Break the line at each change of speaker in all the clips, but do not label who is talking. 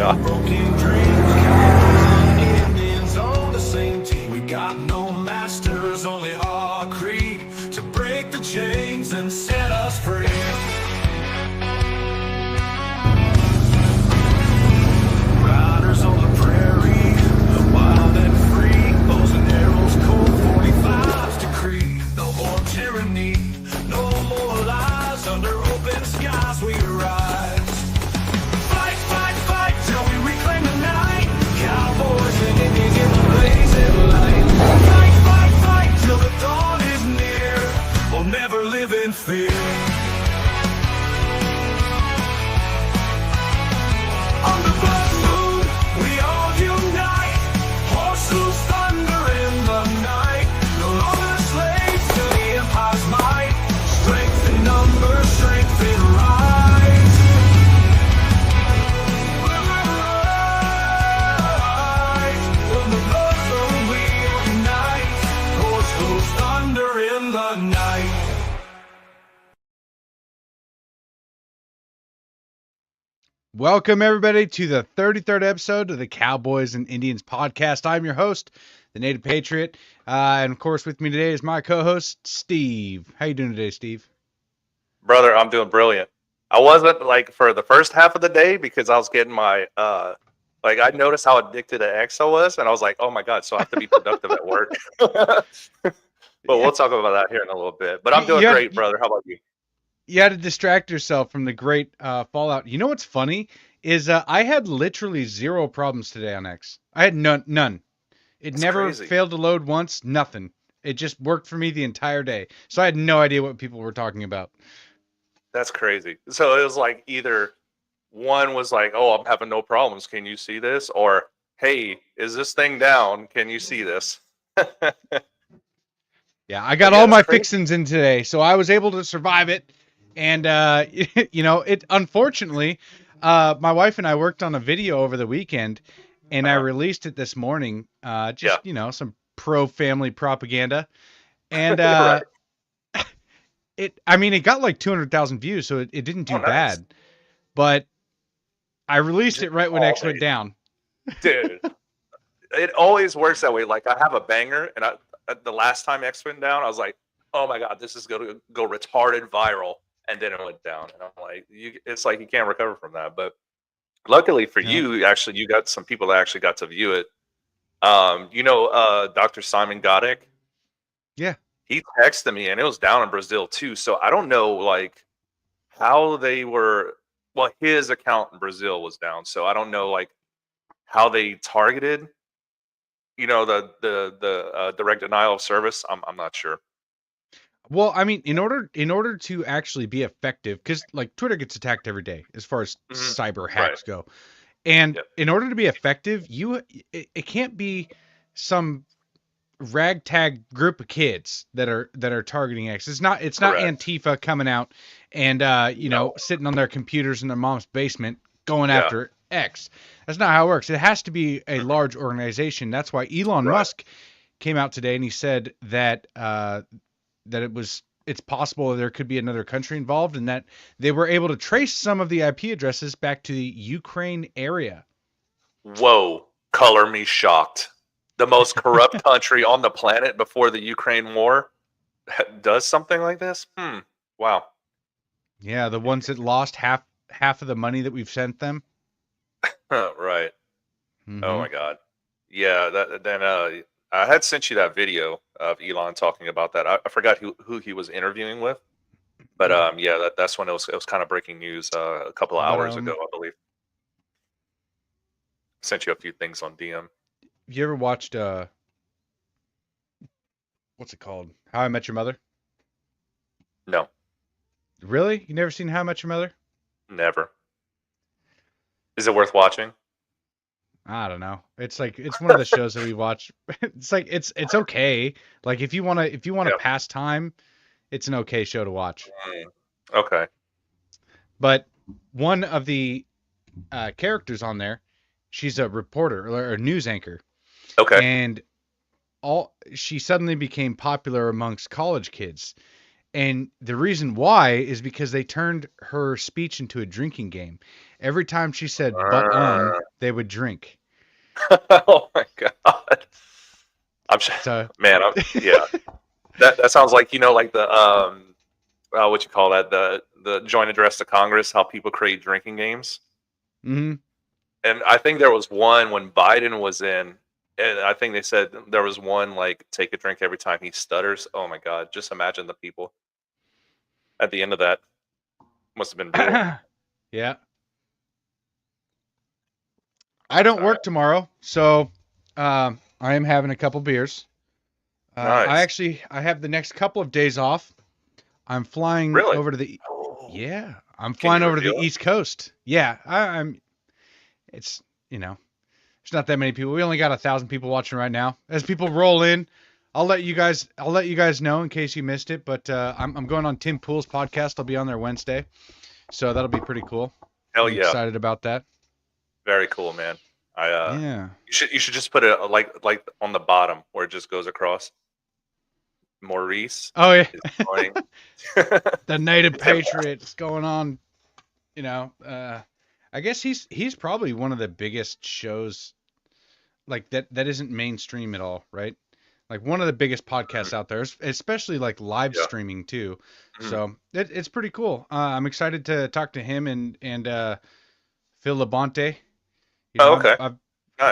shot.
Broken dreams, Cowboys and Indians on the same team. We got no masters, only our creed to break the chains and set us free. Riders on the prairie, wild and free. Bows and arrows, Colt 45's decree. No more tyranny, no more lies. Under open skies we rise. Fight, fight, fight till we reclaim the night. Cowboys and Indians in the blazing light. Fight, fight, fight till the dawn is near. We'll never live in fear. On the blood moon, we all unite. Horses thunder in the night. No longer slaves to the empire's might. Strength in numbers, strength in rise. We'll never rise. On the blood moon, we unite. Horses thunder in the night.
Welcome, everybody, to the 33rd episode of the Cowboys and Indians podcast. I'm your host, the Native Patriot, and of course, with me today is my co-host, Steve. How you doing today, Steve?
Brother, I'm doing brilliant. I wasn't like for the first half of the day because I was getting my I noticed how addicted to X I was, and I was like, oh my god, so I have to be productive at work. But we'll talk about that here in a little bit. But I'm doing great, brother. How about you?
You had to distract yourself from the great Fallout. You know what's funny is I had literally zero problems today on X. I had none. It
That's
never
crazy.
failed to load once. Nothing. It just worked for me the entire day. So I had no idea what people were talking about.
That's crazy. So it was like either one was like, oh, I'm having no problems. Can you see this? Or, hey, is this thing down? Can you see this?
Yeah, I got
Yeah,
all my
that's crazy.
fixins in today, so I was able to survive it. And it unfortunately, my wife and I worked on a video over the weekend, and I
Uh-huh.
released it this morning.
Yeah.
Some pro-family propaganda, and
Right.
it got like 200,000 views, so it didn't do
Oh, nice.
bad. But I released
Just
it right when
all
X went
day.
down.
Dude, it always works that way. Like I have a banger, and the last time X went down, I was like, "Oh my god, this is going to go retarded viral," and then it went down, and I'm like, it's like you can't recover from that. But luckily for
Yeah.
you, actually, you got some people that actually got to view it. Dr. Simon Godek.
Yeah.
He texted me, and it was down in Brazil too. So I don't know, like how they were. Well, his account in Brazil was down, so I don't know, like how they targeted, the direct denial of service. I'm not sure.
Well, I mean, in order to actually be effective, because like Twitter gets attacked every day as far as
Mhm.
cyber hacks go, and
Yep.
in order to be effective, it can't be some ragtag group of kids that are targeting X. It's not
Correct.
Antifa coming out and
No.
sitting on their computers in their mom's basement going
Yeah.
after X. That's not how it works. It has to be a large organization. That's why Elon
Right.
Musk came out today and he said that it's possible that there could be another country involved and that they were able to trace some of the IP addresses back to the Ukraine area.
Whoa, color me shocked. The most corrupt country on the planet before the Ukraine war does something like this? Wow.
Yeah, the ones that lost half of the money that we've sent them.
Right.
Mhm.
Oh my God. Yeah. I had sent you that video of Elon talking about that. I forgot who he was interviewing with, but that's when it was kind of breaking news a couple of
But,
hours ago, I believe. Sent you a few things on DM.
Have you ever watched what's it called? How I Met Your Mother?
No,
Really? You never seen How I Met Your Mother?
never. Is it worth watching?
I don't know. It's like it's one of the shows that we watch. It's like it's okay. Like if you wanna
Yeah.
pass time, it's an okay show to watch.
Okay.
But one of the characters on there, she's a reporter or a news anchor,
Okay.
and she suddenly became popular amongst college kids. And the reason why is because they turned her speech into a drinking game. Every time she said
Uh,
they would drink.
oh my god. I'm sh-
So
man. Yeah. That sounds like like the what you call that, the joint address to Congress, how people create drinking games.
mhm.
And I think there was one when Biden was in, and I think they said there was one like take a drink every time he stutters. Oh my god, just imagine the people at the end of that. Must have been brutal.
Yeah. I don't
All right.
work tomorrow, so I am having a couple beers.
Nice.
I have the next couple of days off. I'm flying
Really?
over to the
Oh,
yeah, I'm
can
flying
you
over to
reveal
the
it?
East Coast. Yeah, I'm. It's there's not that many people. We only got 1,000 people watching right now. As people roll in, I'll let you guys know in case you missed it. But I'm going on Tim Pool's podcast. I'll be on there Wednesday, so that'll be pretty cool.
Hell
I'm
yeah.
excited about that.
Very cool, man. I
Yeah.
you should just put it like on the bottom where it just goes across. Maurice
Oh yeah.
is joining.
The native
Tim-
patriots going on. I guess he's probably one of the biggest shows like that isn't mainstream at all, right? Like one of the biggest podcasts out there, especially like live
yeah.
streaming too.
Mhm.
So it's pretty cool. I'm excited to talk to him and Phil Labonte.
Oh, okay.
I've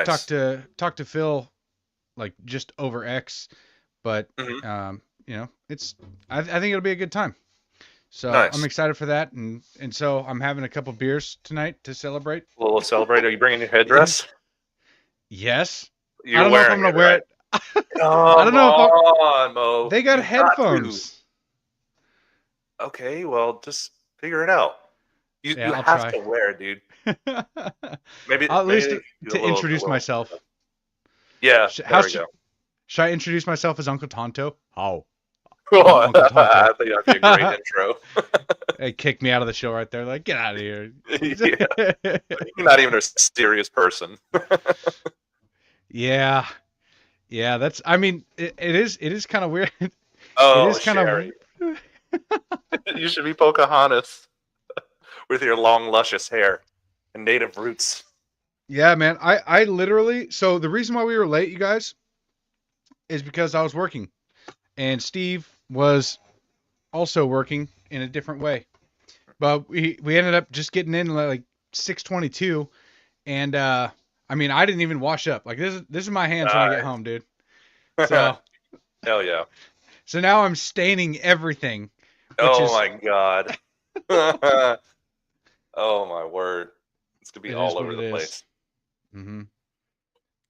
talked
Nice.
to Phil like just over X, but
Mhm.
it's I think it'll be a good time. So I'm
Nice.
excited for that, and so I'm having a couple beers tonight to celebrate.
A little celebrate. Are you bringing your
Yeah.
headdress?
Yes. I
You're
don't know if I'm
wearing
gonna
it,
wear
right?
it. I don't
Come
know if I'm.
on, Mo.
They got
You got to.
headphones.
Okay, well, just figure it out. You
Yeah, I'll
have
try.
to wear it, dude. Maybe
At least
maybe do a
to
little
introduce myself.
Yeah,
How
there we go.
should I introduce myself as Uncle Tonto? Oh, I'm
Oh,
Uncle Tonto.
I think that'd be a great intro.
They kicked me out of the show right there. Like, get out of here.
Yeah, you're not even a serious person.
Yeah, yeah. That's. I mean, it is kind of weird. It
Oh,
is kind of.
Sherry, you should be Pocahontas with your long, luscious hair and native roots.
Yeah, man. I literally. So the reason why we were late, you guys, is because I was working, and Steve was also working in a different way. But we ended up just getting in like 6:22, and I mean I didn't even wash up. Like this is my hands when I get
Nice.
home, dude. So
Hell yeah.
so now I'm staining everything, which
Oh
is
my god. Oh my word. It's gonna be
it is
all
what
over
it
the
is.
place.
Mm-hmm.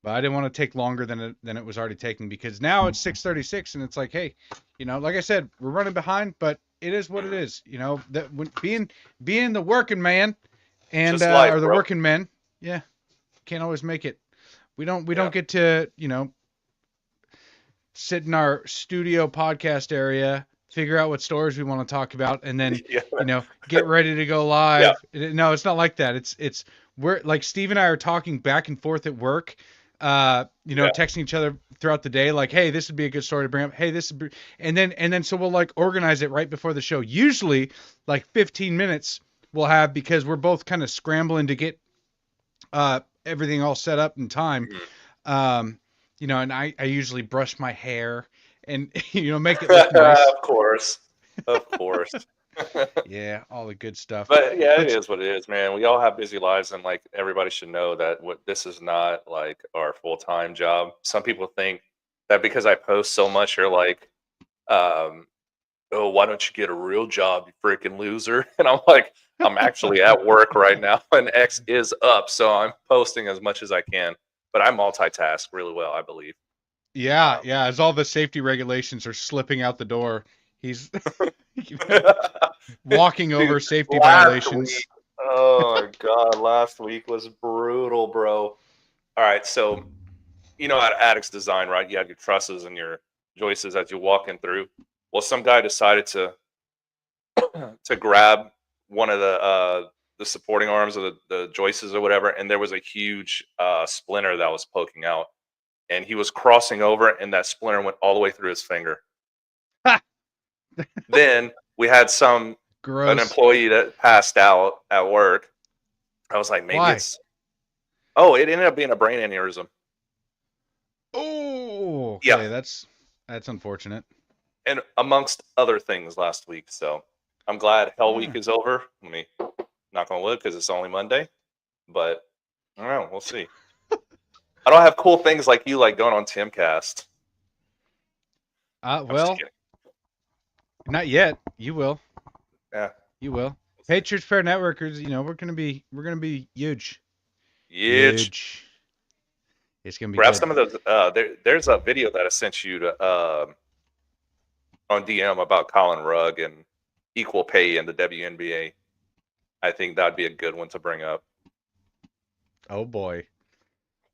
But I didn't want to take longer than it was already taking because now it's 6:36 and it's like, hey, like I said, we're running behind, but it is what it is. That when being the working man and
Just life,
or the
bro.
working men, yeah, can't always make it. We
Yeah.
don't get to sit in our studio podcast area, figure out what stories we want to talk about, and then
Yeah.
get ready to go
Yeah.
live. No, it's not like that. It's we're like Steve and I are talking back and forth at work.
Yeah.
Texting each other throughout the day, like, hey, this would be a good story to bring up. Hey, and then so we'll like organize it right before the show. Usually, like 15 minutes we'll have because we're both kind of scrambling to get everything all set up in time.
Mhm.
And I usually brush my hair and make it look nice.
Of course. Of course.
Yeah, all the good stuff.
But yeah, it
But
is what it is, man. We all have busy lives, and like everybody should know that this is not like our full time job. Some people think that because I post so much, you're like, um, oh, why don't you get a real job, you freaking loser? And I'm like, I'm actually at work right now, and X is up, so I'm posting as much as I can. But I multitask really well, I believe.
yeah, as all the safety regulations are slipping out the door, he's walking over
Dude,
safety
last
violations.
week, oh my god, last week was brutal, bro. All right, so at Addict's Design, right? You have your trusses and your joists as you're walking through. Well, some guy decided to grab one of the supporting arms of the joists or whatever, and there was a huge splinter that was poking out, and he was crossing over, and that splinter went all the way through his finger. Then we had an
Gross.
employee that passed out at work, I was like, maybe
Why?
it's. Oh, it ended up being a brain aneurysm.
Oh, okay,
Yeah.
that's unfortunate.
And amongst other things last week. So I'm glad Hell Week
Yeah.
is over. Let me knock on wood because it's only Monday. But I don't know. We'll see. I don't have cool things like you like going on Timcast. I'm just
Well,
kidding.
not yet. You will.
Yeah.
You will. Patriots Fair Networkers, we're gonna be huge.
Huge.
It's gonna be
Grab
good.
some of those. There's a video that I sent you to on DM about Colin Rugg and equal pay in the WNBA. I think that'd be a good one to bring up.
Oh boy.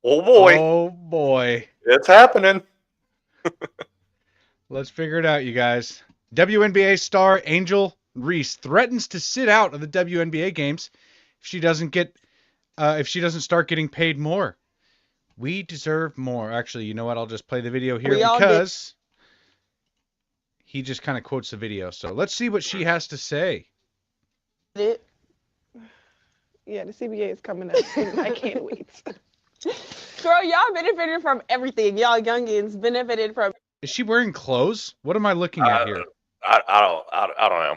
Oh boy,
Oh boy.
it's happening.
Let's figure it out, you guys. WNBA star Angel Reese threatens to sit out of the WNBA games if she doesn't start getting paid more. We deserve more. Actually, you know what? I'll just play the video here because he just kind of quotes the video. So let's see what she has to say.
Yeah, the CBA is coming up. I can't wait. Girl, y'all benefited from everything. Y'all youngins benefited from
Is she wearing clothes? What am I looking at here?
I don't know.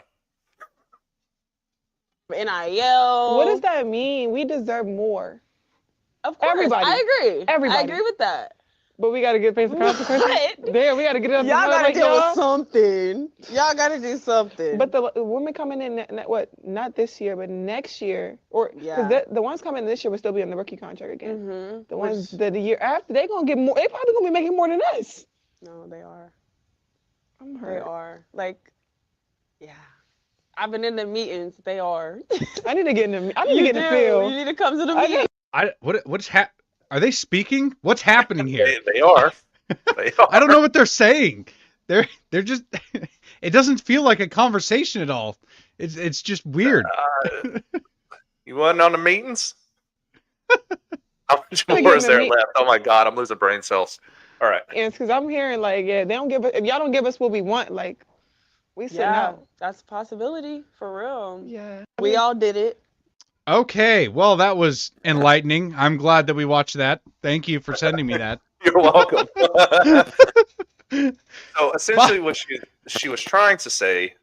NIL.
What does that mean? We deserve more.
Of course,
Everybody.
I agree.
Everybody.
I agree with that.
But we gotta get paid for consequences.
What?
Damn, we gotta get it up.
Y'all gotta
like
do
y'all.
something. Y'all gotta do something.
But the women coming in, not this year, but next year, or because
Yeah.
the ones coming in this year will still be on the rookie contract again.
Mm-hmm.
The ones that the year after, they gonna get more. They probably gonna be making more than us.
No, they are.
I'm
They
hurt.
are. Like, yeah. I've been in the meetings. They are.
I need to get in the. I need to get in the field.
You need to come to the
I
meeting.
Are they speaking? What's happening here?
They are. They are.
I don't know what they're saying. They're just. It doesn't feel like a conversation at all. It's just weird.
You wasn't on the meetings? How much
Gotta
more
get
is
in the
there
meet-
left? Oh my god, I'm losing brain cells. All right.
And it's because I'm hearing like, yeah, they don't give us. If y'all don't give us what we want, like, we sitting
Yeah,
out.
that's a possibility for real.
Yeah.
We all did it.
Okay, well that was enlightening. I'm glad that we watched that. Thank you for sending me that.
You're welcome. So essentially, what she was trying to say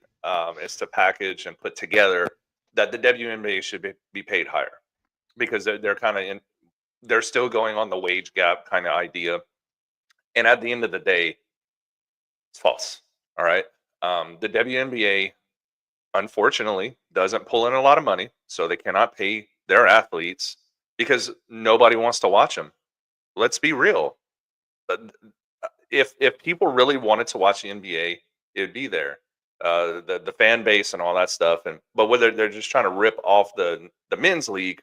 is to package and put together that the WNBA should be paid higher because they're kind of in. They're still going on the wage gap kind of idea, and at the end of the day, it's false. All right, the WNBA unfortunately doesn't pull in a lot of money, so they cannot pay their athletes because nobody wants to watch them. Let's be real. If people really wanted to watch the NBA, it'd be there. The fan base and all that stuff, but whether they're just trying to rip off the men's league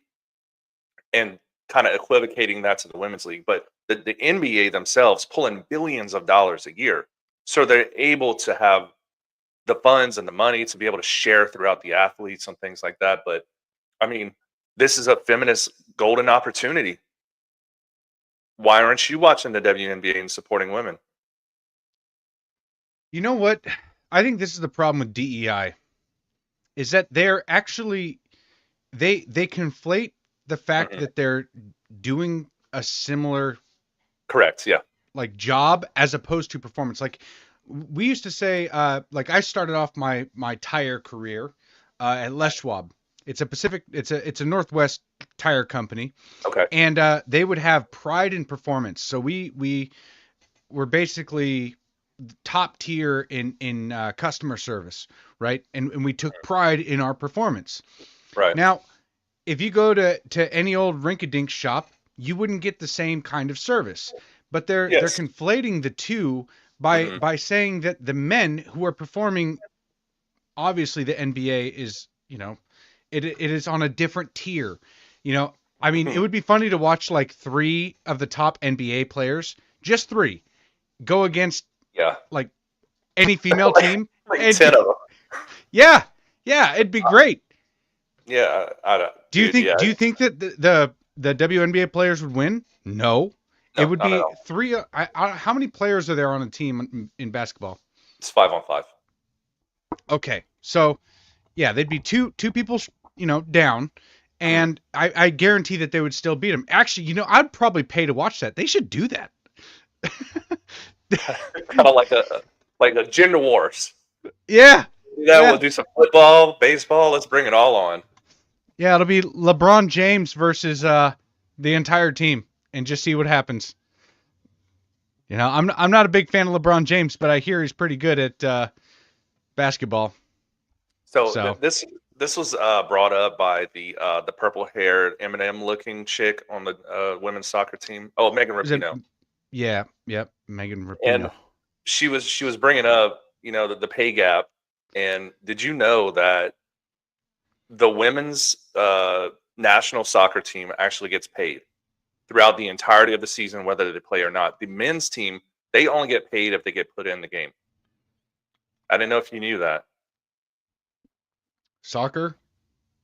and kind of equivocating that to the women's league, but the NBA themselves pull in billions of dollars a year, so they're able to have the funds and the money to be able to share throughout the athletes and things like that. But I mean, this is a feminist golden opportunity. Why aren't you watching the WNBA and supporting women?
You know what? I think this is the problem with DEI. Is that they're actually they conflate the fact
Mhm.
that they're doing a similar
Correct. Yeah.
like job as opposed to performance. Like we used to say, like I started off my tire career at Les Schwab. It's a Northwest tire company,
Okay.
and they would have pride in performance. So we were basically top tier in customer service, right? And we took pride in our performance.
Right.
Now, if you go to any old rink-a-dink shop, you wouldn't get the same kind of service. But they're
Yes.
conflating the two by
Mhm.
by saying that the men who are performing, obviously the NBA is, it is on a different tier. I mean, it would be funny to watch like 3 of the top NBA players, just 3, go against
Yeah.
like any female team.
Like
And-
10 of them.
Yeah, it'd be great.
Yeah. I don't.
Do you
dude,
think
yeah.
do you think that the WNBA players would win? No.
No,
It would
not
be
at all.
3. How many players are there on a team in basketball?
It's 5-on-5.
Okay, so yeah, they'd be two people, down, and I guarantee that they would still beat them. Actually, I'd probably pay to watch that. They should do that.
Kind of like a gender wars.
Yeah.
Yeah,
Yeah.
we'll do some football, baseball. Let's bring it all on.
Yeah, it'll be LeBron James versus the entire team, and just see what happens. I'm not a big fan of LeBron James, but I hear he's pretty good at basketball.
So this was brought up by the purple-haired Eminem looking chick on the women's soccer team. Oh, Megan Rapinoe.
Yeah, yep, Megan Rapinoe.
And she was bringing up, the pay gap. And did you know that the women's national soccer team actually gets paid throughout the entirety of the season, whether they play or not? The men's team, they only get paid if they get put in the game. I didn't know if you knew that.
Soccer?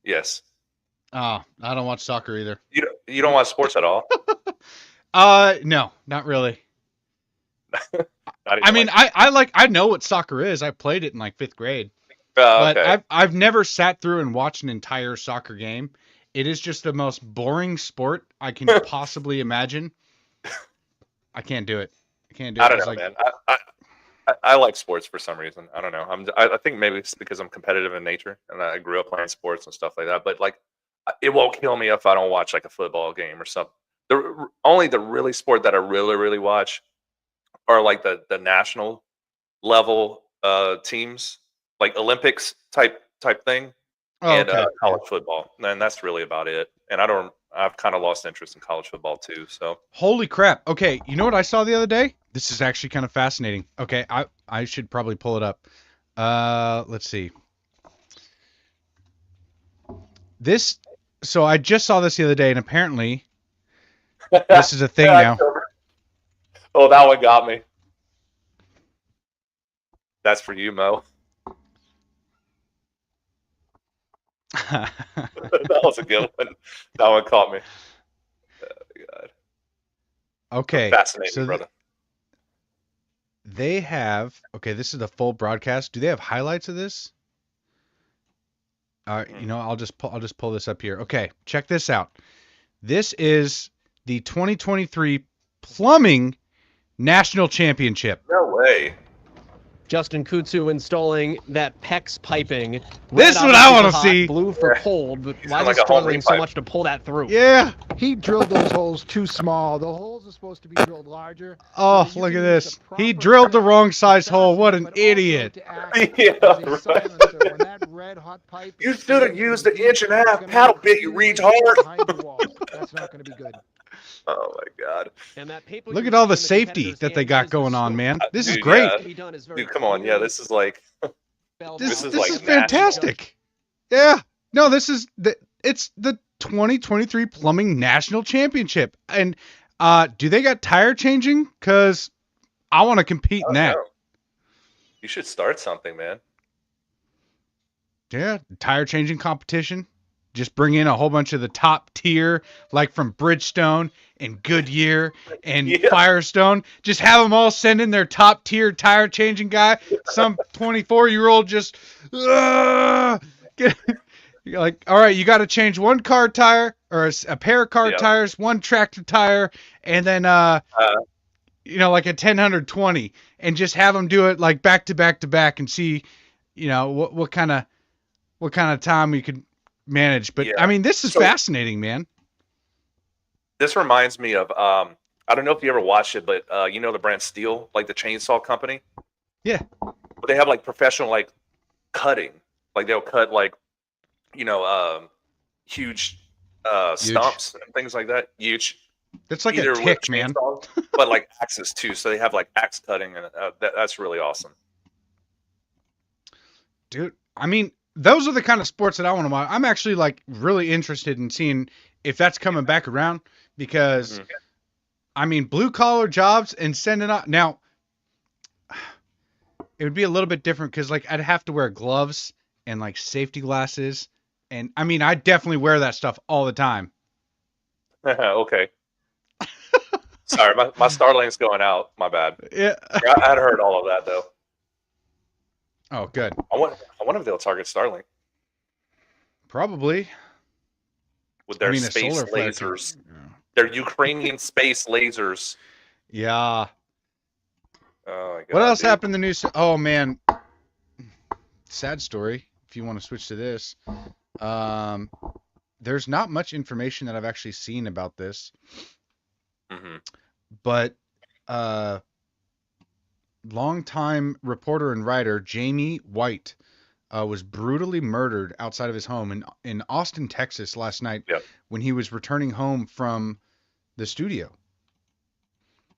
Yes.
Oh, I don't watch soccer either.
You don't watch sports at all?
No, not really.
I
I know what soccer is. I played it in like 5th grade. But
okay.
I've never sat through and watched an entire soccer game. It is just the most boring sport I can possibly imagine. I can't do it.
I don't know, man. I like sports for some reason. I don't know. I think maybe it's because I'm competitive in nature and I grew up playing sports and stuff like that. But like, it won't kill me if I don't watch like a football game or something. Only the really sport that I really, really watch are like the national level teams, like Olympics type thing, and college football. And that's really about it. And I've kind of lost interest in college football too. So
holy crap. Okay, you know what I saw the other day? This is actually kind of fascinating. Okay, I should probably pull it up. Let's see. So I just saw this the other day, and apparently this is a thing now.
Oh, that one got me. That's for you, Mo. That was a good one. That one caught me. Oh, God.
Okay.
Fascinating,
so
brother.
They have, this is the full broadcast. Do they have highlights of this? I'll just pull this up here. Okay, check this out. This is the 2023 plumbing national championship.
No way.
Justin Kutsu installing that PEX piping.
This is what I want to see.
Blue for cold, but why is
like
he
a
struggling so
pipe.
much to pull that through?
Yeah.
He drilled those holes too small. The holes are supposed to be drilled larger.
Oh,
so that you
look
can
at
use
this.
the proper
He drilled the
pressure
wrong
to
size hole.
fasten
What
it,
an
but also
idiot.
to act
Yeah,
as a
right.
silencer. When that red hot pipe
You
is
should have
filled
used
with
the inch and a
heat,
half
it's
paddle
gonna
bit, you
freeze
retard.
behind the wall. That's not going to be good.
Oh my God.
And that paper
Look
you
at all the
see in
safety
competitor's
that they
hand
got
is the
going on,
scope.
man. This is
Dude,
great.
yeah.
To be done is very
Dude, come on. Yeah,
clearly
this is like
spelled
This
out.
is
is
like
fantastic. Yeah. No, it's the 2023 plumbing national championship. And do they got tire changing? Cause I want to compete in that.
know. You should start something, man.
Yeah, tire changing competition. Just bring in a whole bunch of the top tier, like from Bridgestone and Goodyear and
Yeah.
Firestone. Just have them all send in their top tier tire changing guy. Some 24-year-old just, you're like, all right, you got to change one car tire or a pair of car
Yeah.
tires, one tractor tire, and then like a 10-120, and just have them do it like back to back to back and see, what kind of time we could manage. But
Yeah.
I mean, this is
So-
fascinating, man.
This reminds me of I don't know if you ever watched it, but the brand Steel, like the chainsaw company.
Yeah.
But they have like professional like cutting. Like they'll cut like huge stumps and things like that. Huge.
That's like
Either
a
with
tick, man.
chainsaws, but like axes too. So they have like axe cutting, and that's really awesome.
Dude, I mean, those are the kind of sports that I want to watch. I'm actually like really interested in seeing if that's coming back around because,
Mhm.
I mean, blue collar jobs and sending out now. It would be a little bit different because like I'd have to wear gloves and like safety glasses, and I mean I definitely wear that stuff all the time.
Okay. Sorry, my Starlink's going out. My bad.
Yeah.
I had heard all of that though.
Oh, good.
I wonder if they'll target Starlink.
Probably.
with their
a
space
solar flare can-
lasers. Their Ukrainian space lasers.
Yeah.
Oh my god.
What else
dude.
happened in the news? Oh man, sad story. If you want to switch to this, there's not much information that I've actually seen about this,
Mhm.
but longtime reporter and writer Jamie White was brutally murdered outside of his home in Austin, Texas last night
Yep.
when he was returning home from the studio.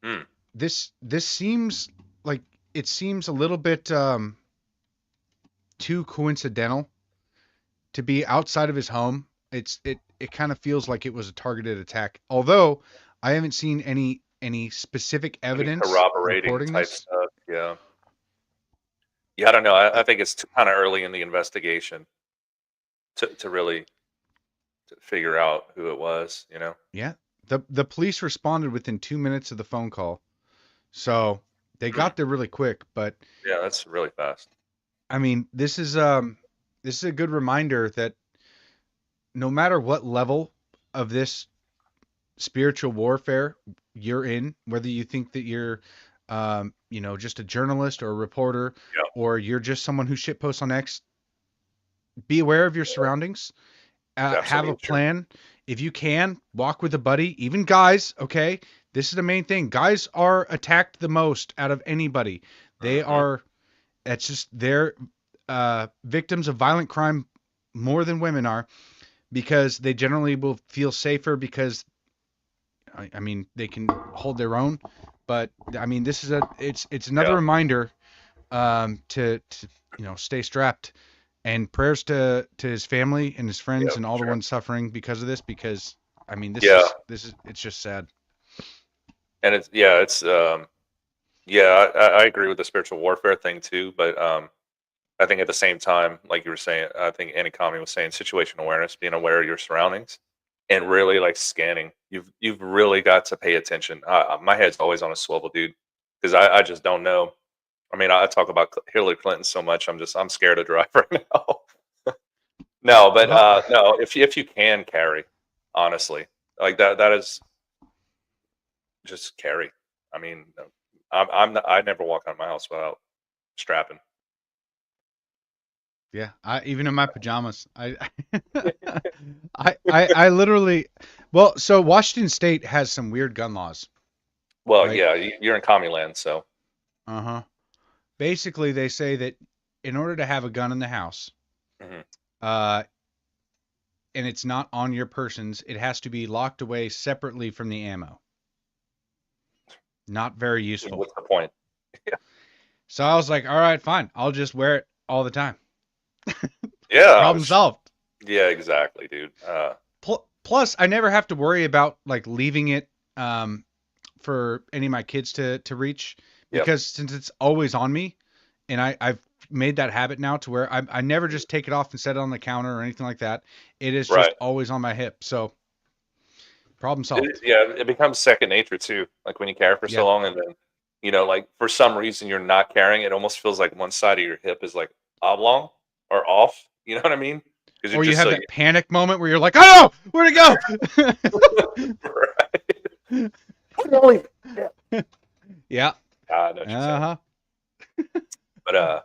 Hmm.
This seems like it seems a little bit too coincidental to be outside of his home. It kind of feels like it was a targeted attack. Although I haven't seen any specific evidence
Corroborating
reporting
type
this.
stuff. Yeah. Yeah, I don't know. I think it's kind of early in the investigation to really figure out who it was. You know.
Yeah. The police responded within 2 minutes of the phone call. So they got there really quick, but
Yeah, that's really fast.
I mean, this is a good reminder that no matter what level of this spiritual warfare you're in, whether you think that you're just a journalist or a reporter,
Yeah.
or you're just someone who shitposts on X, be aware of your surroundings. Have
absolutely
a
true.
plan. If you can, walk with a buddy, even guys, okay? This is the main thing. Guys are attacked the most out of anybody. They are, that's just, they're victims of violent crime more than women are, because they generally will feel safer because, I mean, they can hold their own. But I mean, this is it's another
Yeah.
reminder to stay strapped. And prayers to his family and his friends
Yeah,
and all
sure.
the ones suffering because of this. Because I mean, this
Yeah.
is it's just sad.
And it's I agree with the spiritual warfare thing too, but I think at the same time, like you were saying, I think Annie Comey was saying, situational awareness, being aware of your surroundings, and really like scanning. You've really got to pay attention. My head's always on a swivel, dude, because I just don't know. I mean, I talk about Hillary Clinton so much. I'm scared to drive right now. No, but
Well-
no. If you can carry, honestly, like that is just carry. I mean, I never walk out of my house without strapping.
Yeah, even in my pajamas, I literally, well, so Washington State has some weird gun laws.
Well,
Right.
yeah, you're in commie land, so
Uh-huh. Basically, they say that in order to have a gun in the house,
Mhm.
and it's not on your persons, it has to be locked away separately from the ammo. Not very useful.
what's the point?
So I was like, all right, fine. I'll just wear it all the time.
Yeah,
Problem solved.
yeah, exactly, dude.
Plus, I never have to worry about like leaving it for any of my kids to reach,
Yep.
because since it's always on me, and I've made that habit now to where I never just take it off and set it on the counter or anything like that. It is just
Right.
always on my hip. So problem solved.
It becomes second nature too. Like when you carry for
Yeah.
so long, and then like for some reason you're not carrying, it almost feels like one side of your hip is like oblong or off. You know what I mean?
Or you have that panic moment where you're like, oh, where'd it go?
Right.
Yeah.
I know what you're saying.
Uh-huh.
But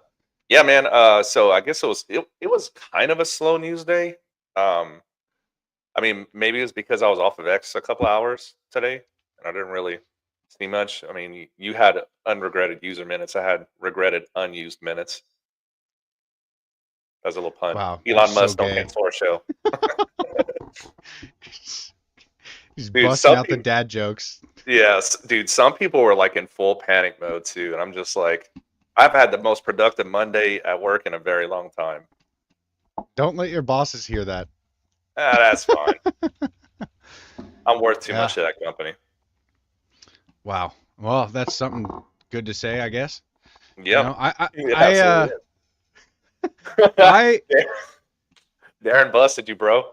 yeah, man. So I guess it was kind of a slow news day. I mean, maybe it was because I was off of X a couple hours today, and I didn't really see much. I mean, you had unregretted user minutes. I had regretted unused minutes. That was a little pun.
Wow,
Elon
that's so
Musk, don't
gay.
cancel our show.
He's
Dude,
busting
some
out the
people-
dad jokes.
Yes, dude. Some people were like in full panic mode too, and I'm just like, I've had the most productive Monday at work in a very long time.
Don't let your bosses hear that.
That's fine. I'm worth too
Yeah.
much to that company.
Wow. Well, that's something good to say, I guess.
Yep.
You know,
It absolutely is.
I
Darren busted you, bro.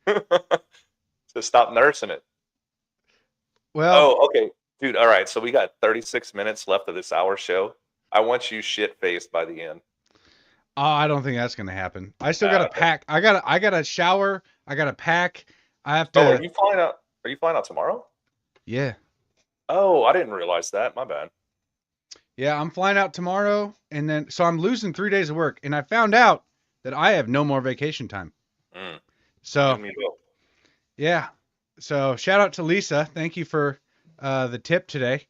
So stop nursing it.
well,
Oh, okay. Dude, all right. So we got 36 minutes left of this hour show. I want you shit-faced by the end.
I don't think that's gonna happen. I still gotta
Okay.
pack. I gotta shower. I gotta pack. I have
Oh,
to.
are you flying out? Are you flying out tomorrow?
Yeah.
Oh, I didn't realize that. My bad.
Yeah, I'm flying out tomorrow, and then so I'm losing 3 days of work, and I found out that I have no more vacation time.
Mm, you
So
and me both.
yeah, so shout out to Lisa. Thank you for the tip today,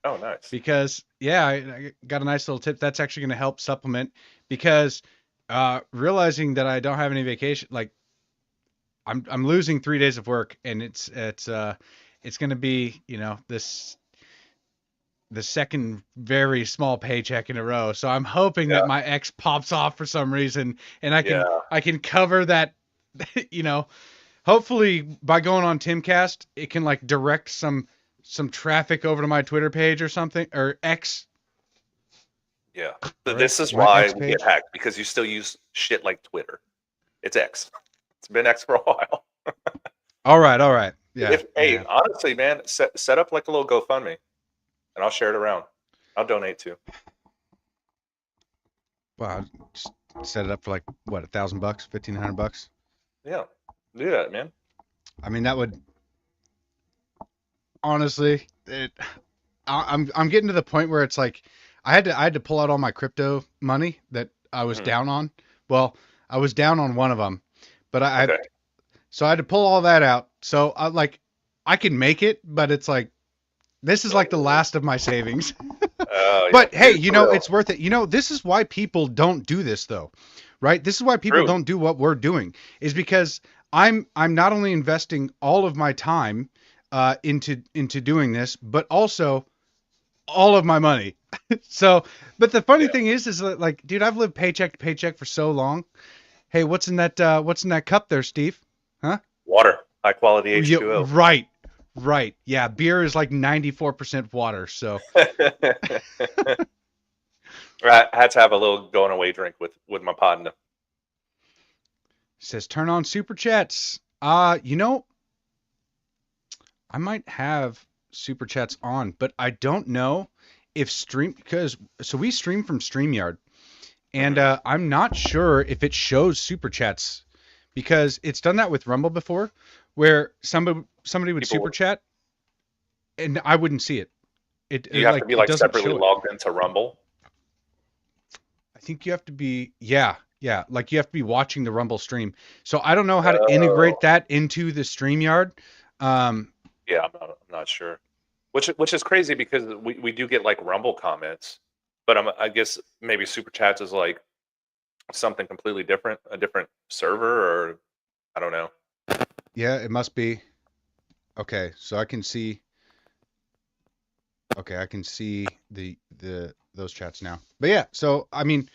Oh, nice.
because yeah, I got a nice little tip that's actually going to help supplement, because realizing that I don't have any vacation, like I'm losing 3 days of work, and it's going to be, you know, the second very small paycheck in a row. So I'm hoping
Yeah.
that my ex pops off for some reason, and I
Yeah.
can cover that. You know, hopefully by going on Timcast, it can like direct some traffic over to my Twitter page or something, or X.
Yeah.
Or
This is
my
why
X
we get
page.
hacked, because you still use shit like Twitter. It's X. It's been X for a while.
All right. Yeah.
Hey, honestly, man, set up like a little GoFundMe, and I'll share it around. I'll donate too.
Well, just set it up for like what, $1,000, $1,500.
Yeah, do that, man.
I mean, that would honestly, I'm getting to the point where it's like I had to pull out all my crypto money that I was
Mhm.
down on. Well, I was down on one of them, but
Okay.
so I had to pull all that out. So I can make it, but it's like this is like the last of my savings.
Oh,
But
yeah.
hey,
Dude,
you
for
know,
real.
it's worth it. You know, this is why people don't do this though, right? This is why people
True.
don't do what we're doing, is because I'm not only investing all of my time into doing this, but also all of my money. So, but the funny
Yeah.
thing is that, like, dude, I've lived paycheck to paycheck for so long. Hey, what's in that cup there, Steve? Huh?
Water, high quality
Yeah,
H2O.
right. Yeah, beer is like 94% water. So,
I had to have a little going away drink with my partner.
says turn on super chats. You know, I might have super chats on, but I don't know if because so we stream from StreamYard, and
Mhm.
I'm not sure if it shows super chats, because it's done that with Rumble before, where somebody would
People
super
would-
chat and I wouldn't see it.
You have to
Like
be
it
like
doesn't
separately
show it.
logged into Rumble.
I think you have to be, yeah, like you have to be watching the Rumble stream. So I don't know how to integrate that into the StreamYard.
Yeah, I'm not sure. Which is crazy, because we do get like Rumble comments, but I guess maybe Super Chats is like something completely different, a different server, or I don't know.
Yeah, it must be. Okay, so I can see. Okay, I can see the those chats now. But yeah, so I mean,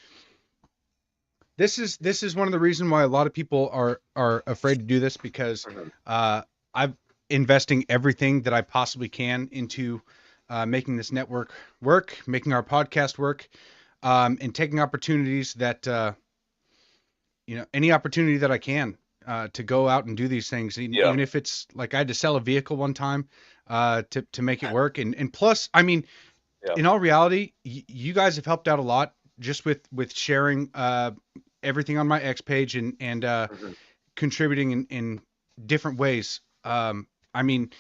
this is one of the reasons why a lot of people are afraid to do this, because
Mhm.
I'm investing everything that I possibly can into making this network work, making our podcast work, and taking opportunities that you know, any opportunity that I can to go out and do these things,
Yeah,
even if it's like I had to sell a vehicle one time to make it work, and plus, I mean,
yeah,
in all reality, you guys have helped out a lot just with sharing everything on my X page, and
Mhm.
contributing in different ways. I mean,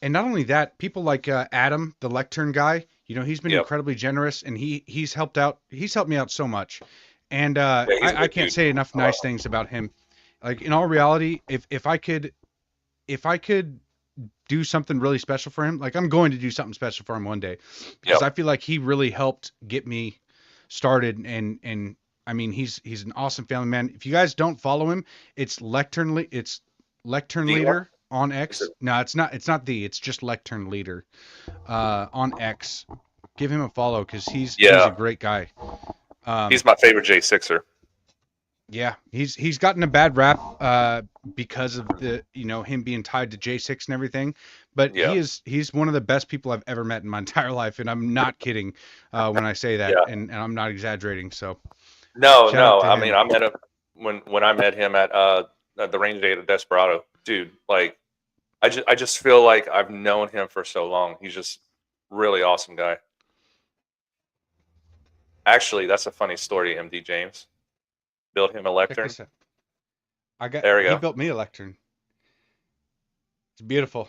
and not only that, people like Adam, the lectern guy, you know, he's been
yeah,
incredibly generous, and he's helped out. He's helped me out so much, and
yeah. He's a
I
good
can't
dude.
say enough
I love
nice things about him. Like in all reality, if I could do something really special for him, like I'm going to do something special for him one day, because
Yep.
I feel like he really helped get me started, and I mean, he's an awesome family man. If you guys don't follow him, it's Lectern
The
Leader on
Is
X.
it?
No, it's just Lectern Leader on X. Give him a follow, because he's
Yeah,
a great guy.
he's my favorite J6er.
Yeah, he's gotten a bad rap because of the, you know, him being tied to J6 and everything, but
Yeah,
he's one of the best people I've ever met in my entire life, and I'm not kidding when I say that,
yeah.
and I'm not exaggerating. So
No,
shout out
no.
to
I mean,
him.
I met him when I met him at the range day at Desperado. Dude, like I just feel like I've known him for so long. He's just really awesome guy. Actually, that's a funny story. MD James built him a
Check
lectern.
this out.
There we
He
go.
built me a lectern. It's beautiful.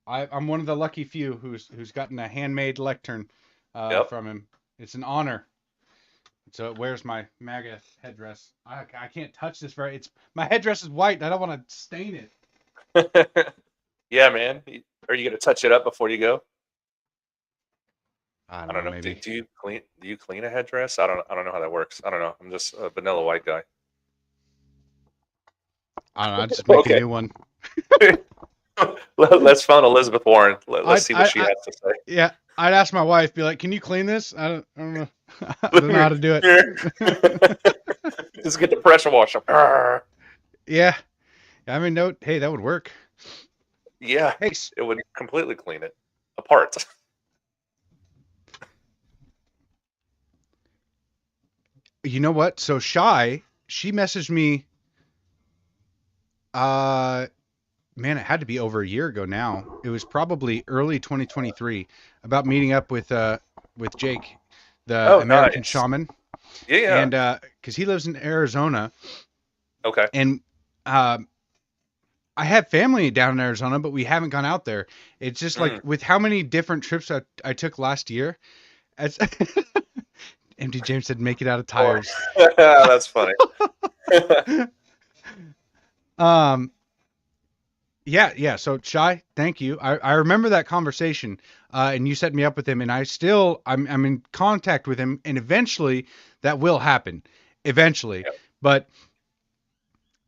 I'm one of the lucky few who's gotten a handmade lectern
Yep.
from him. It's an honor. So it wears my MAGA headdress. I can't touch this my headdress is white. And I don't want to stain it.
Yeah, man. Are you gonna touch it up before you go?
I
I
don't
don't
know,
know.
maybe.
Do you clean a headdress? I don't know how that works. I don't know. I'm just a vanilla white guy.
I don't know. I just make
Okay.
a new one.
Let's phone Elizabeth Warren. Let's see what she
I-
has to say.
Yeah, I'd ask my wife, be like, "Can you clean this?" I don't know. I don't know how to do it.
Just get the pressure washer. Arr.
Yeah. I mean, no. Hey, that would work.
Yeah,
Hey,
it would completely clean it apart.
you know what? So she messaged me. Man, it had to be over a year ago now. It was probably early 2023 about meeting up with Jake, the
Oh,
American
nice.
shaman,
Yeah.
and because he lives in Arizona,
Okay.
and I have family down in Arizona, but we haven't gone out there. It's just like with how many different trips I took last year. As MD James said, make it out of tires.
That's funny.
Yeah. So Shy, thank you. I remember that conversation, and you set me up with him, and I'm in contact with him, and eventually that will happen, eventually.
Yep.
But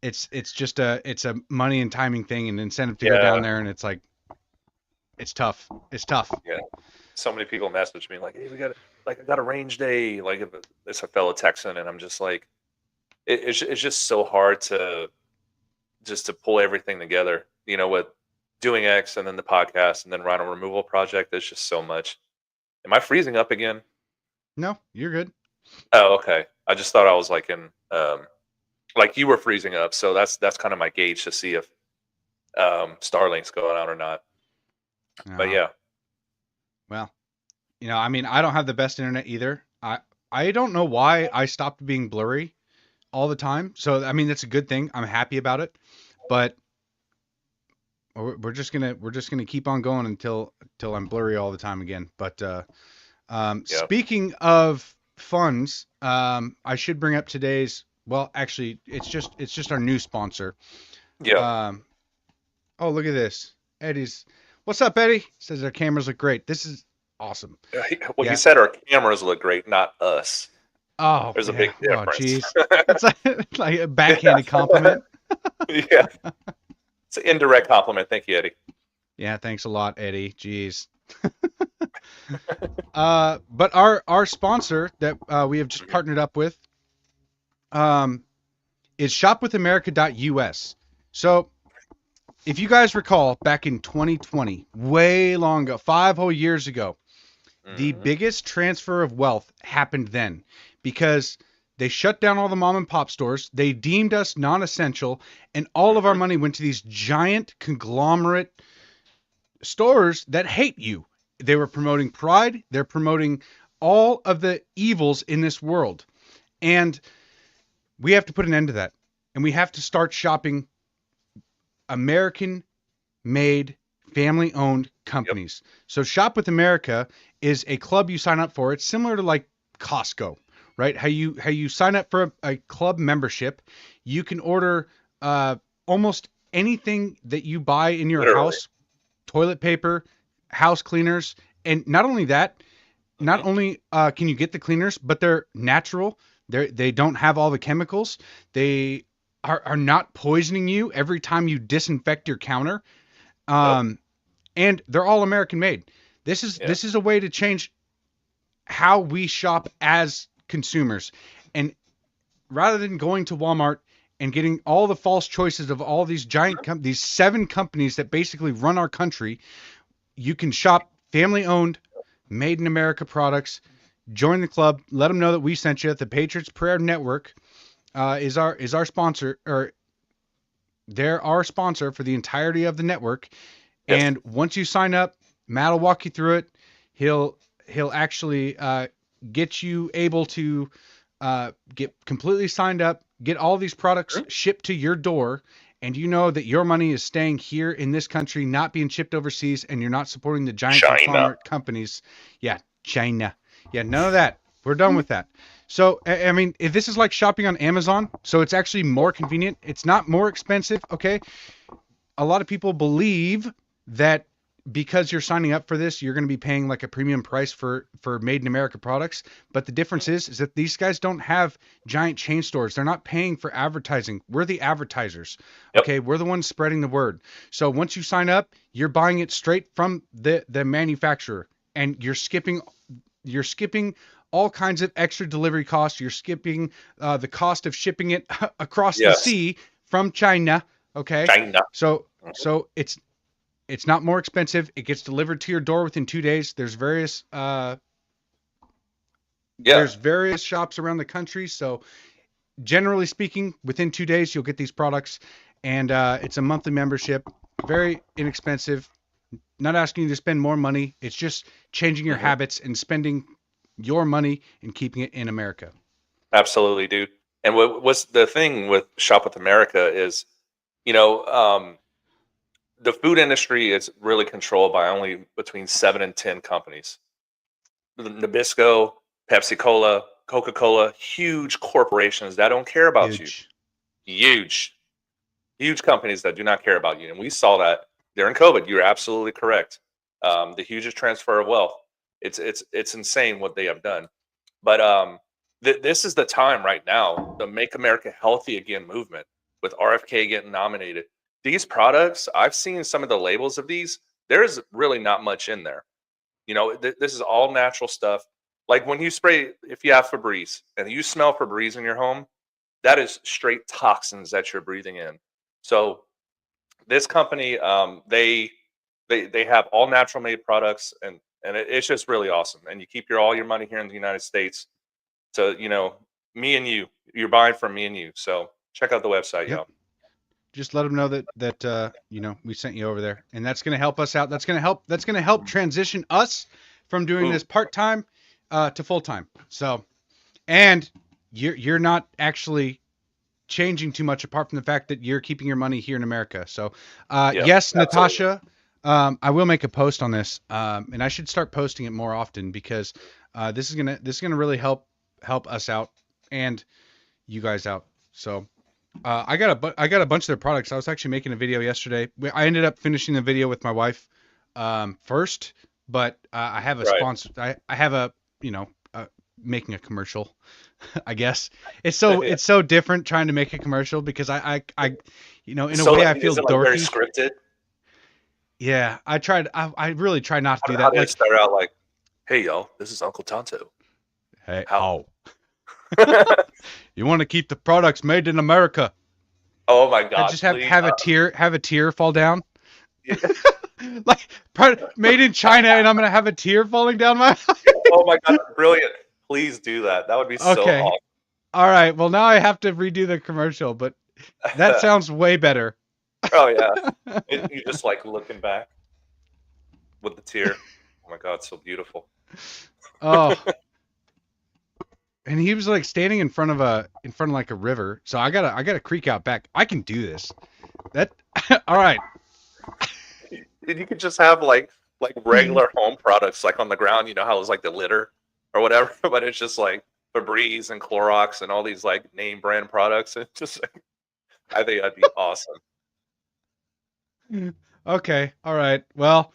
it's just it's a money and timing thing and incentive to go down there, and it's like it's tough. It's tough.
Yeah. So many people message me like, "Hey, I got a range day." Like, if it's a fellow Texan, and I'm just like, it's just so hard to pull everything together. With doing X and then the podcast and then rhino removal project. There's just so much. Am I freezing up again?
No, you're good.
Oh, okay. I just thought I was like like you were freezing up. So that's kind of my gauge to see if Starlink's going on or not. But yeah.
Well, I mean, I don't have the best internet either. I don't know why I stopped being blurry all the time. So I mean, that's a good thing. I'm happy about it. But we're just gonna keep on going until I'm blurry all the time again. But speaking of funds, I should bring up today's. Well, actually, it's just our new sponsor.
Yeah.
Oh, look at this. Eddie's. What's up, Eddie? Says our cameras look great. This is awesome.
Well, he said our cameras look great, not us.
Oh,
There's a big difference.
Oh, jeez. It's like a backhanded compliment.
Yeah. It's an indirect compliment. Thank you, Eddie.
Yeah, thanks a lot, Eddie. Jeez. But our sponsor that we have just partnered up with is shopwithamerica.us. So if you guys recall, back in 2020, way long ago, 5 whole years ago, the biggest transfer of wealth happened then because they shut down all the mom and pop stores. They deemed us non-essential, and all of our money went to these giant conglomerate stores that hate you. They were promoting pride. They're promoting all of the evils in this world. And we have to put an end to that. And we have to start shopping American-made, family-owned companies. Yep. So Shop with America is a club you sign up for. It's similar to like Costco, right? How you sign up for a club membership, you can order almost anything that you buy in your house, toilet paper, house cleaners, and not only that, not only can you get the cleaners, but they're natural. They don't have all the chemicals. They are not poisoning you every time you disinfect your counter. And they're all American made. This is a way to change how we shop as consumers. And rather than going to Walmart and getting all the false choices of all these giant these 7 companies that basically run our country, you can shop family owned, made in America products. Join the club. Let them know that we sent you. The Patriots Prayer Network is our sponsor, or they're our sponsor for the entirety of the network. Yes. And once you sign up, Matt will walk you through it. He'll actually get you able to get completely signed up, get all these products shipped to your door, and you know that your money is staying here in this country, not being shipped overseas, and you're not supporting the giant
China.
conglomerate companies. Yeah, China. Yeah, none of that. We're done with that. So, I mean, if this is like shopping on Amazon, so it's actually more convenient. It's not more expensive, okay? A lot of people believe that because you're signing up for this, you're going to be paying like a premium price for made in America products. But the difference is that these guys don't have giant chain stores. They're not paying for advertising. We're the advertisers.
Yep.
Okay. We're the ones spreading the word. So once you sign up, you're buying it straight from the manufacturer, and you're skipping all kinds of extra delivery costs. You're skipping the cost of shipping it across the
Yes.
sea from China. Okay.
China.
So it's not more expensive. It gets delivered to your door within 2 days. There's various shops around the country. So generally speaking, within 2 days you'll get these products, and it's a monthly membership. Very inexpensive. Not asking you to spend more money. It's just changing your habits and spending your money and keeping it in America.
Absolutely, dude. And what's the thing with Shop with America is, the food industry is really controlled by only between 7 and 10 companies. Nabisco, Pepsi Cola, Coca-Cola, huge corporations that don't care about
Huge.
you. Huge companies that do not care about you. And we saw that during COVID. You're absolutely correct. The hugest transfer of wealth. It's insane what they have done. But this is the time right now, the Make America Healthy Again movement, with RFK getting nominated. These products, I've seen some of the labels of these. There's really not much in there. This is all natural stuff. Like when you spray, if you have Febreze and you smell Febreze in your home, that is straight toxins that you're breathing in. So this company, they have all natural made products, and it's just really awesome. And you keep all your money here in the United States. So me and you're buying from me and you. So check out the website,
Yep.
y'all.
Just let them know that we sent you over there, and that's going to help us out. That's going to help transition us from doing this part-time to full-time. So, and you're not actually changing too much, apart from the fact that you're keeping your money here in America. So, yes,
absolutely.
Natasha, I will make a post on this, and I should start posting it more often, because this is gonna really help us out and you guys out. So. I got a bunch of their products. I was actually making a video yesterday. I ended up finishing the video with my wife first, but I have a sponsor. I have a making a commercial. I guess it's so different trying to make a commercial, because I in a way I feel dorky.
Very scripted.
Yeah, I really try not to do
How
that.
do you start out like, "Hey y'all, this is Uncle Tonto."
Hey,
How?
You want to keep the products made in America?
Oh my God!
I just have a tear fall down.
Yeah.
Like made in China, and I'm gonna have a tear falling down my eye.
Oh my God! Brilliant! Please do that. That would be so awesome.
All right. Well, now I have to redo the commercial, but that sounds way better.
Oh yeah. You just like looking back with the tear. Oh my God! So beautiful.
Oh. And he was like standing in front of like a river. So I gotta creek out back. I can do this. All right.
You could just have like regular home products like on the ground. You know how it's like the litter or whatever, but it's just like Febreze and Clorox and all these like name brand products. It's just like, I think that'd be awesome.
Okay. All right. Well,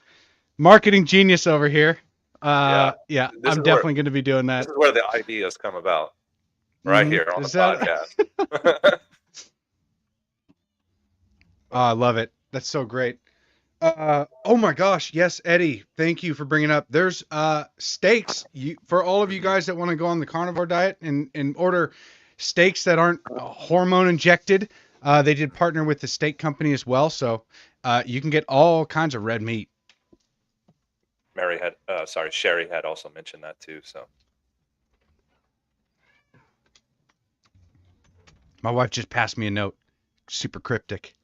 marketing genius over here. Yeah, I'm definitely going to be doing that.
This is where the ideas come about, right here on the podcast.
Oh, I love it. That's so great. Oh my gosh, yes, Eddie, thank you for bringing up. There's steaks. For all of you guys that want to go on the carnivore diet and order steaks that aren't hormone injected, they did partner with the steak company as well, so you can get all kinds of red meat.
Sherry had also mentioned that too. So
my wife just passed me a note, super cryptic.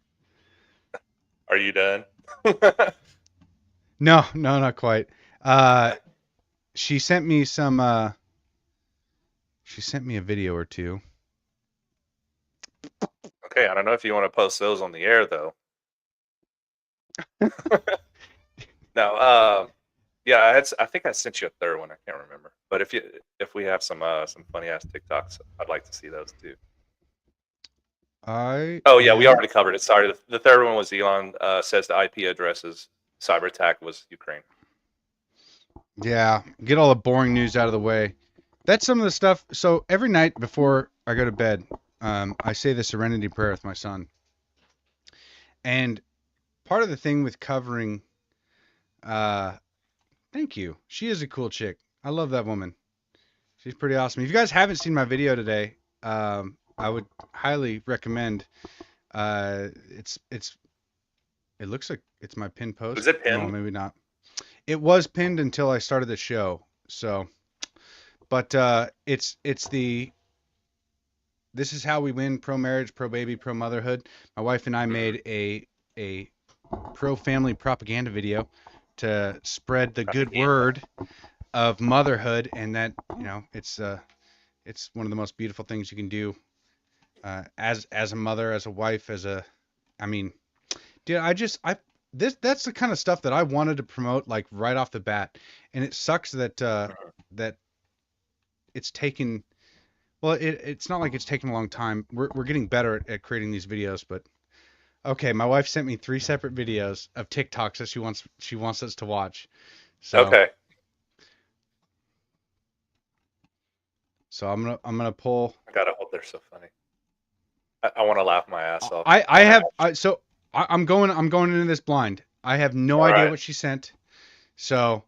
Are you done?
No, not quite. She sent me some. She sent me a video or two.
Okay, I don't know if you want to post those on the air though. No, yeah, I think I sent you a third one. I can't remember. But if we have some funny ass TikToks, I'd like to see those too. Oh yeah, we already covered it. Sorry, the third one was Elon says the IP addresses cyber attack was Ukraine.
Yeah, get all the boring news out of the way. That's some of the stuff. So every night before I go to bed, I say the Serenity Prayer with my son. And part of the thing with covering, thank you. She is a cool chick. I love that woman. She's pretty awesome. If you guys haven't seen my video today, I would highly recommend. It looks like it's my pinned post.
Is it pinned?
No, maybe not. It was pinned until I started the show. So, but it's the this is how we win pro marriage, pro baby, pro motherhood. My wife and I made a pro family propaganda video to spread the good word of motherhood, and that it's one of the most beautiful things you can do as a mother, as a wife, dude, that's the kind of stuff that I wanted to promote like right off the bat, and it sucks that that it's taken. Well, it's not like it's taken a long time. We're getting better at creating these videos, but okay, my wife sent me 3 separate videos of TikToks that she wants us to watch. So
Okay.
So I'm gonna pull.
I gotta hope they're so funny. I want to laugh my ass off.
I'm going into this blind. I have no idea what she sent. So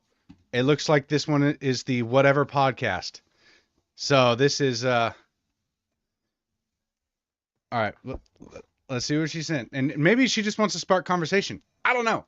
it looks like this one is the whatever podcast. So this is all right. Let's see what she sent, and maybe she just wants to spark conversation. I don't know.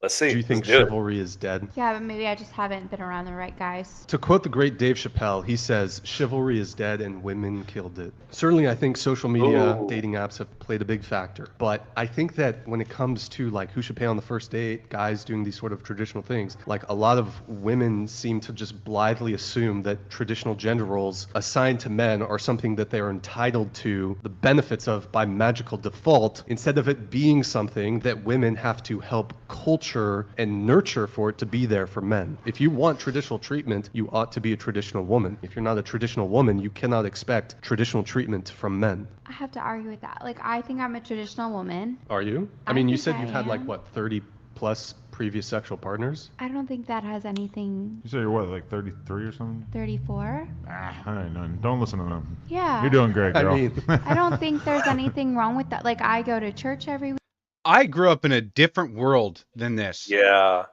Let's see.
Do you think
Let's do it.
chivalry is dead?
Yeah, but maybe I just haven't been around the right guys.
To quote the great Dave Chappelle, he says, chivalry is dead and women killed it. Certainly, I think social media, dating apps have played a big factor. But I think that when it comes to like who should pay on the first date, guys doing these sort of traditional things, like a lot of women seem to just blithely assume that traditional gender roles assigned to men are something that they are entitled to the benefits of by magical default, instead of it being something that women have to help culture and nurture for it to be there for men. If you want traditional treatment, you ought to be a traditional woman. If you're not a traditional woman, you cannot expect traditional treatment from men.
I have to argue with that. Like, I think I'm a traditional woman.
Are you? I mean, you said you've had like, what, 30 plus previous sexual partners?
I don't think that has anything.
You say you're what, like 33 or something?
34?
I don't know. Don't listen to them.
Yeah.
You're doing great, girl.
I mean,
I don't think there's anything wrong with that. Like, I go to church every week.
I grew up in a different world than this.
Yeah.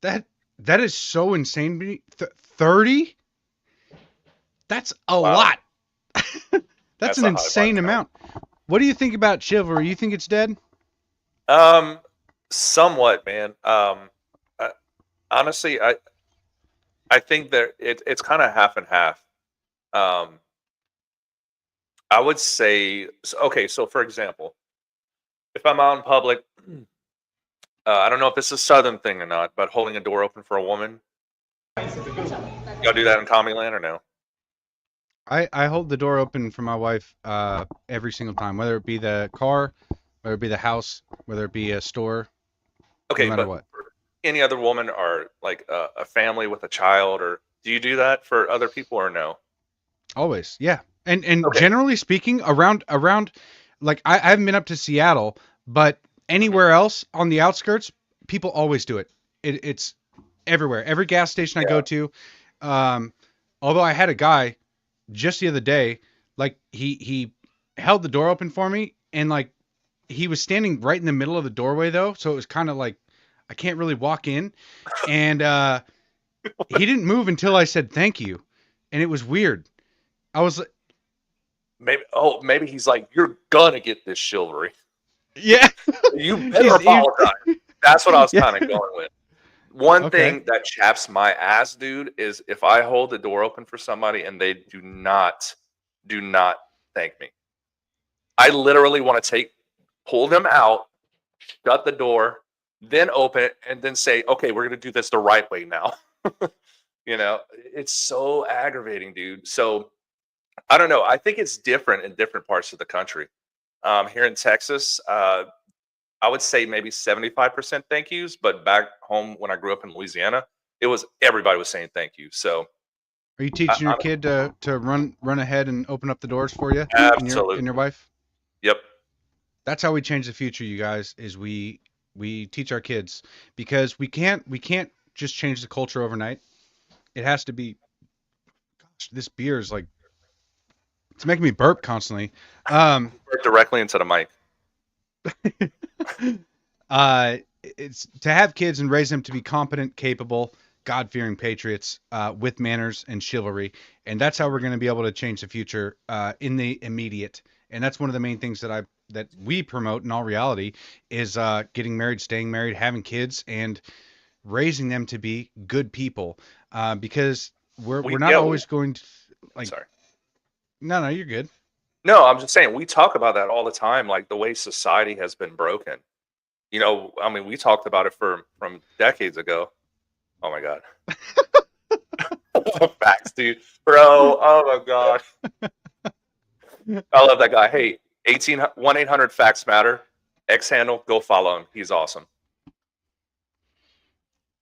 That is so insane to me. 30? That's a lot. That's an insane amount. What do you think about chivalry? You think it's dead?
Somewhat, man. Honestly, I think that it's kind of half and half. I would say, okay, so for example, if I'm out in public, I don't know if it's a Southern thing or not, but holding a door open for a woman. Y'all do that in Tommy Land or no?
I hold the door open for my wife every single time, whether it be the car, whether it be the house, whether it be a store.
Okay,
no matter
but
what.
for any other woman or like a family with a child, or do you do that for other people or no?
Always, yeah. And
Okay.
generally speaking, around like I haven't been up to Seattle, but anywhere else on the outskirts, people always do it. It's everywhere. Every gas station I go to. Although I had a guy just the other day, like he held the door open for me, and like he was standing right in the middle of the doorway though, so it was kind of like I can't really walk in, and he didn't move until I said thank you, and it was weird. I was like,
maybe he's like, you're gonna get this chivalry.
yeah.
You better apologize. That's what I was kind of going with. One
Okay.
thing that chaps my ass, dude, is if I hold the door open for somebody and they do not thank me. I literally want to pull them out, shut the door, then open it, and then say, okay, we're gonna do this the right way now. It's so aggravating, dude. So I don't know. I think it's different in different parts of the country. Here in Texas, I would say maybe 75% thank yous, but back home when I grew up in Louisiana, it was everybody was saying thank you. So
Are you teaching your kid to run ahead and open up the doors for you
absolutely,
and your wife?
yep.
That's how we change the future, you guys, is we teach our kids, because we can't just change the culture overnight. It has to be, gosh, this beer is like, it's making me burp constantly.
Directly into the mic.
It's to have kids and raise them to be competent, capable, God-fearing patriots with manners and chivalry, and that's how we're going to be able to change the future in the immediate. And that's one of the main things that we promote in all reality is getting married, staying married, having kids, and raising them to be good people. Because we're not always going to like.
Sorry.
No, you're good.
No, I'm just saying we talk about that all the time, like the way society has been broken. You know, I mean, we talked about it from decades ago. Oh my god. Facts, dude. Bro, oh my god. I love that guy. Hey, 1-800 Facts Matter. X handle, go follow him. He's awesome.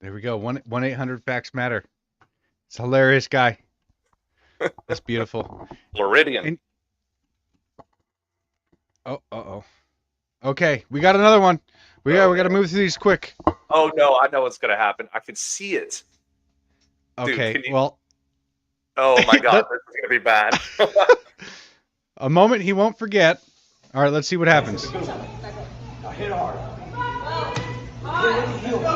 There we go. 1-800 Facts Matter. It's a hilarious guy. That's beautiful.
Floridian.
Oh. Okay, we got another one. We got to move through these quick.
Oh no, I know what's gonna happen. I can see it.
Okay,
Dude,
well.
Oh my god, this is gonna be bad.
A moment he won't forget. All right, let's see what happens.
Hit hard. Hit with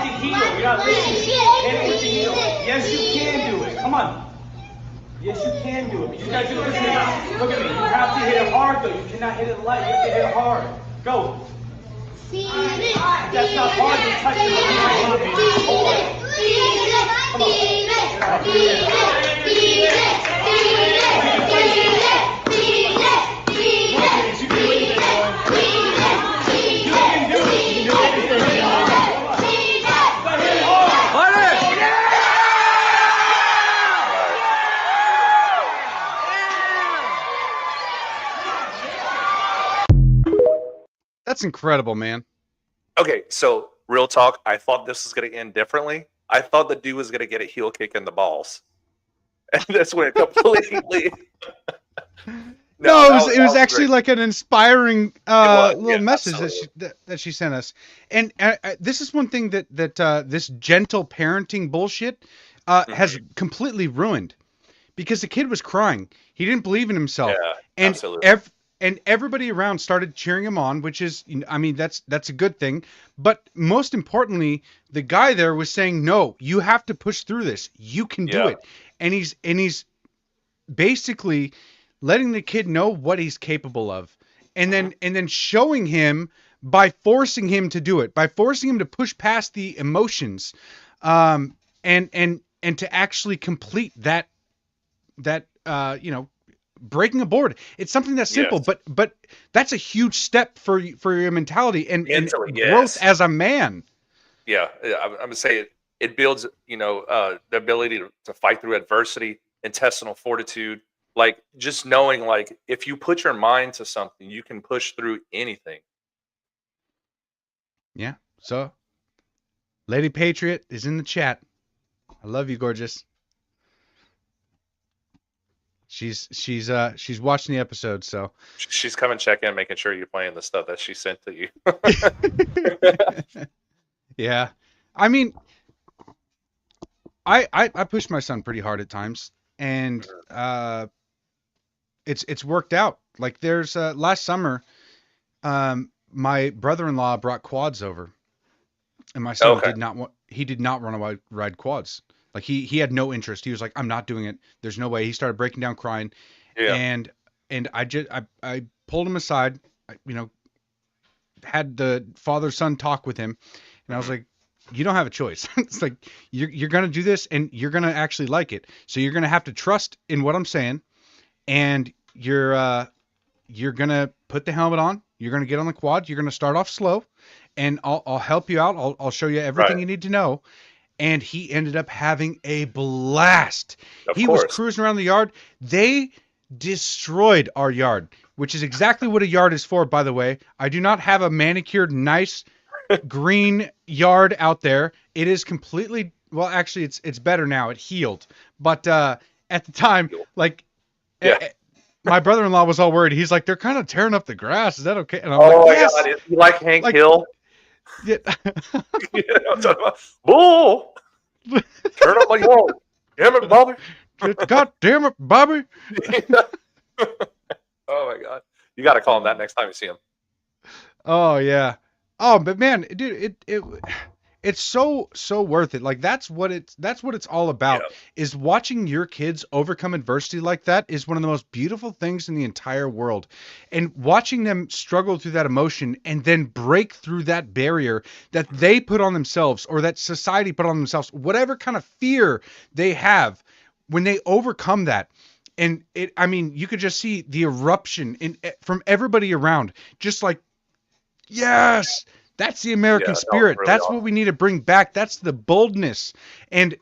the heel. You're not listening. Hit it with the heel. Yes, you can do it. Come on. Yes, you can do it. But you gotta do it. Look at me. You have to hit it hard, though. You cannot hit it light. You have to hit it hard. Go. That's not hard. You touch it. Come
That's incredible, man.
Okay, so real talk, I thought this was going to end differently. I thought the dude was going to get a heel kick in the balls. And that's when it completely...
No, it was actually great. Like an inspiring little message that she sent us. And this is one thing that this gentle parenting bullshit has completely ruined, because the kid was crying. He didn't believe in himself.
Yeah,
and
absolutely.
And everybody around started cheering him on, which is, I mean, that's a good thing. But most importantly, the guy there was saying, no, you have to push through this. You can do it. And he's basically letting the kid know what he's capable of, and then showing him by forcing him to do it, by forcing him to push past the emotions, and to actually complete that breaking a board. It's something that's simple, but that's a huge step for your mentality and growth as a man.
Yeah, I'm gonna say it builds the ability to fight through adversity, intestinal fortitude. Like, just knowing, like, if you put your mind to something, you can push through anything.
Yeah. So, Lady Patriot is in the chat. I love you, gorgeous. She's watching the episode, so
she's coming check in, making sure you're playing the stuff that she sent to you.
Yeah. I mean, I push my son pretty hard at times, and it's worked out. Like, there's last summer, my brother-in-law brought quads over, and my son did not want to ride quads. Like, he had no interest. He was like, I'm not doing it. There's no way. He started breaking down crying.
Yeah.
And I pulled him aside, had the father-son talk with him, and I was like, you don't have a choice. It's like, you're going to do this, and you're going to actually like it. So you're going to have to trust in what I'm saying, and you're going to put the helmet on. You're going to get on the quad. You're going to start off slow, and I'll help you out. I'll show you everything you need to know. And he ended up having a blast. He was cruising around the yard. They destroyed our yard, which is exactly what a yard is for, by the way. I do not have a manicured, nice green yard out there. It is completely, well, actually, it's better now. It healed. But at the time, like, my brother-in-law was all worried. He's like, they're kind of tearing up the grass. Is that okay? And I'm like,
my
yes.
God. You like Hank Hill?
Yeah.
I'm talking about, bull. Turn up my yard. Damn it, Bobby.
God damn it, Bobby.
Oh, my God. You got to call him that next time you see him.
Oh, yeah. Oh, but man, dude, it's so worth it. Like that's what it's all about.
Yeah.
Is watching your kids overcome adversity like that is one of the most beautiful things in the entire world. And watching them struggle through that emotion and then break through that barrier that they put on themselves or that society put on themselves, whatever kind of fear they have, when they overcome that. And I mean, you could just see the eruption from everybody around, just like, yes, that's the American spirit.
Really
That's
awesome.
what we need to bring back. That's the boldness. And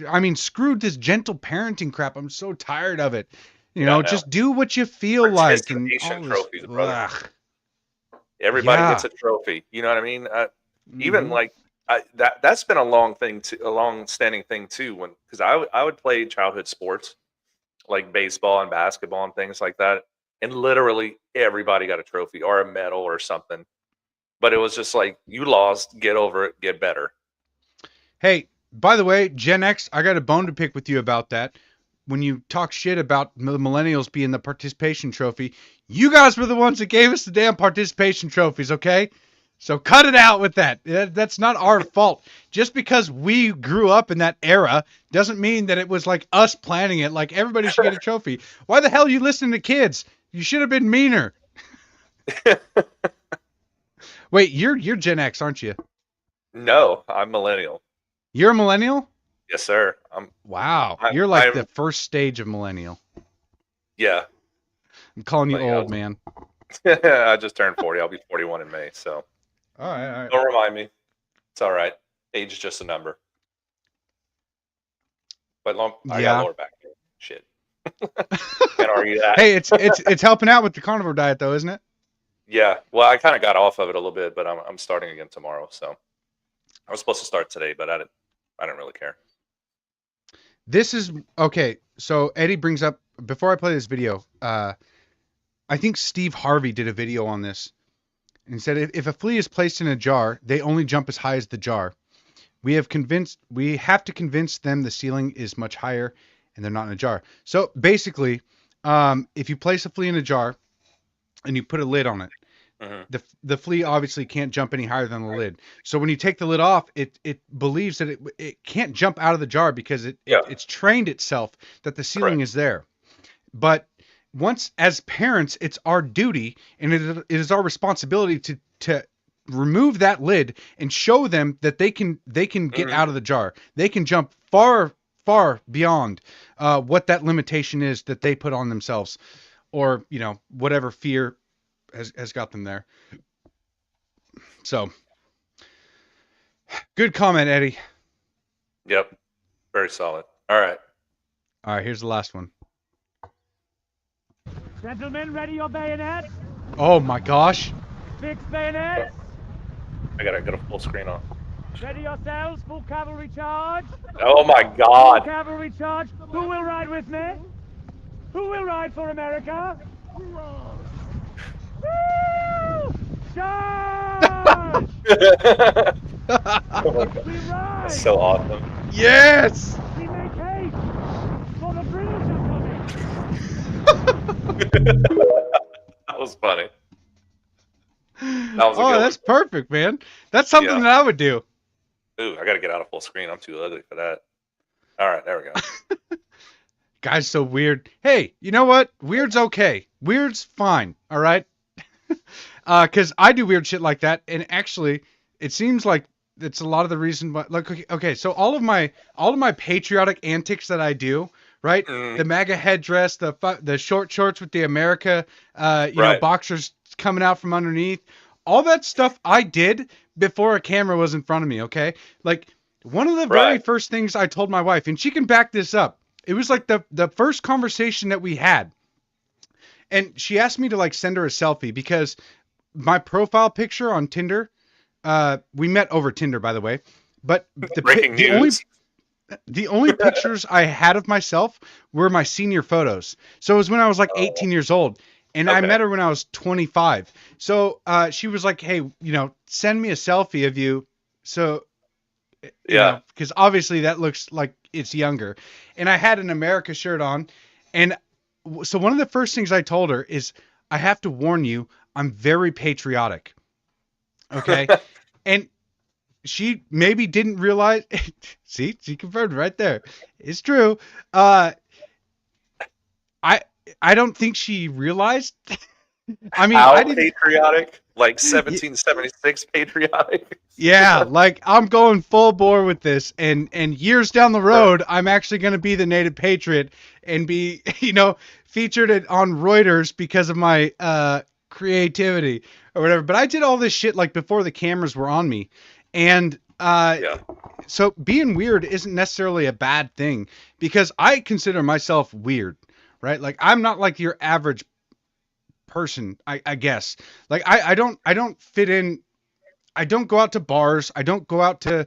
I mean, screw this gentle parenting crap. I'm so tired of it. You know, just do what you feel like. And all this,
trophies, brother. Everybody gets a trophy. You know what I mean? Even like that's been a long-standing thing too. Because I would play childhood sports like baseball and basketball and things like that, and literally everybody got a trophy or a medal or something. But it was just like, you lost, get over it, get better.
Hey, by the way, Gen X, I got a bone to pick with you about that. When you talk shit about the millennials being the participation trophy, you guys were the ones that gave us the damn participation trophies, okay? So cut it out with that. That's not our fault. Just because we grew up in that era doesn't mean that it was like us planning it, like everybody should get a trophy. Why the hell are you listening to kids? You should have been meaner. Wait, you're Gen X, aren't you?
No, I'm millennial.
You're a millennial?
Yes, sir.
Wow. You're like the first stage of millennial.
Yeah.
I'm calling you old, man.
I just turned 40. I'll be 41 in May, so.
All right.
Don't remind me. It's all right. Age is just a number. But I got lower back there. Shit. Can't argue that.
Hey, it's helping out with the carnivore diet, though, isn't it?
Yeah, well, I kind of got off of it a little bit, but I'm starting again tomorrow. So I was supposed to start today, but I didn't really care.
This is okay. So Eddie brings up, before I play this video, I think Steve Harvey did a video on this and said if a flea is placed in a jar, they only jump as high as the jar. We have to convince them the ceiling is much higher and they're not in a jar. So basically, if you place a flea in a jar and you put a lid on it, the flea obviously can't jump any higher than the lid. So when you take the lid off, it believes that it can't jump out of the jar because it's trained itself that the ceiling is there. But once, as parents, it's our duty and it is our responsibility to remove that lid and show them that they can get out of the jar. They can jump far beyond what that limitation is that they put on themselves, or whatever fear has got them there. So, good comment, Eddie.
Yep, very solid. All right,
here's the last one.
Gentlemen, ready your bayonets.
Oh my gosh.
Fixed bayonets.
I gotta get a full screen on.
Ready yourselves, full cavalry charge.
Oh my God.
Full cavalry charge. Who will ride with me? Who will ride for America? Woo! Charge! We ride!
That's so awesome.
Yes!
We make haste! For the British are coming!
That was funny. That was
that's perfect, man. That's something that I would do.
Ooh, I gotta get out of full screen. I'm too ugly for that. All right, there we go.
Guy's so weird. Hey, you know what? Weird's okay. Weird's fine. All right. Because I do weird shit like that, and actually, it seems like it's a lot of the reason. But like, okay, so all of my patriotic antics that I do, right? The MAGA headdress, the short shorts with the America, boxers coming out from underneath, all that stuff I did before a camera was in front of me. Okay, like one of the very first things I told my wife, and she can back this up. It was like the first conversation that we had. And she asked me to like send her a selfie because my profile picture on Tinder, we met over Tinder, by the way, but
Breaking news.
The only pictures I had of myself were my senior photos. So it was when I was like 18 years old. And I
Okay.
met her when I was 25. So she was like, hey, send me a selfie of you. So, because obviously that looks like it's younger. And I had an America shirt on. And so one of the first things I told her is, I have to warn you, I'm very patriotic. Okay. And she maybe didn't realize. See, she confirmed right there. It's true. I don't think she realized. I mean,
How
I didn't.
patriotic? Like 1776 patriotic?
Yeah, like I'm going full bore with this, and years down the road, I'm actually going to be the native patriot and be, featured on Reuters because of my creativity or whatever. But I did all this shit like before the cameras were on me, and so being weird isn't necessarily a bad thing because I consider myself weird, right? Like I'm not like your average person, I guess. Like I don't fit in. I don't go out to bars. I don't go out to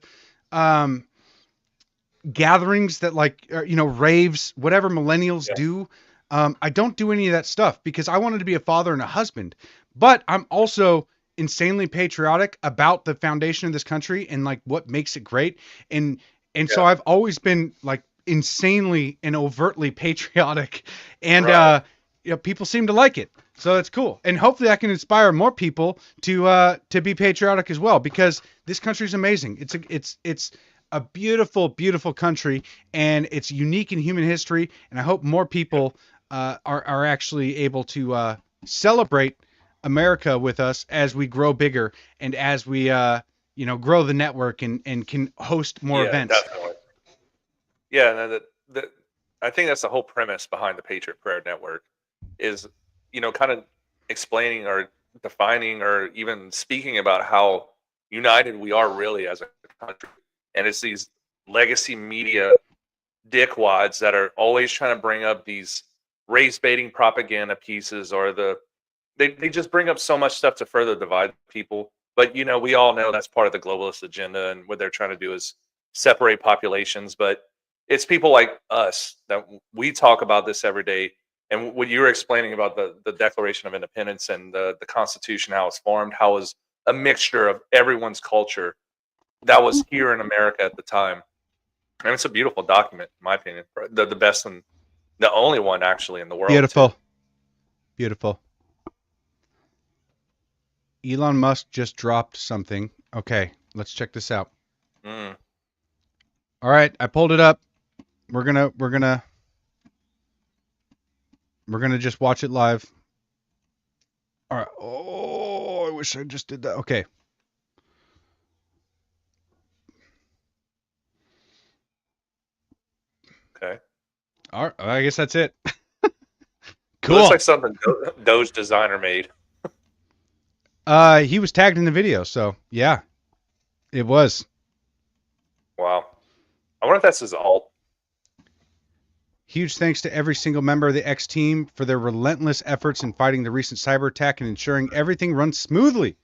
gatherings that like, raves, whatever millennials do. I don't do any of that stuff because I wanted to be a father and a husband. But I'm also insanely patriotic about the foundation of this country and like what makes it great. And so I've always been like insanely and overtly patriotic. And people seem to like it. So it's cool. And hopefully I can inspire more people to be patriotic as well, because this country is amazing. It's a beautiful, beautiful country, and it's unique in human history. And I hope more people are actually able to celebrate America with us as we grow bigger and as we grow the network and can host more events.
Definitely. Yeah, I think that's the whole premise behind the Patriot Prayer Network is, kind of explaining or defining or even speaking about how united we are really as a country. And it's these legacy media dickwads that are always trying to bring up these race baiting propaganda pieces, or they just bring up so much stuff to further divide people. But we all know that's part of the globalist agenda, and what they're trying to do is separate populations. But it's people like us that we talk about this every day. And what you were explaining about the Declaration of Independence and the Constitution, how it's formed, how it was a mixture of everyone's culture that was here in America at the time. And it's a beautiful document, in my opinion. The best and the only one actually in the world.
Beautiful.
Too.
Beautiful. Elon Musk just dropped something. Okay, let's check this out. All right, I pulled it up. We're gonna just watch it live. All right. Oh, I wish I just did that. Okay.
Okay.
All right. I guess that's it. Cool.
It looks like something Doge designer made.
He was tagged in the video, so yeah, it was.
Wow. I wonder if that's his alt.
Huge thanks to every single member of the X team for their relentless efforts in fighting the recent cyber attack and ensuring everything runs smoothly.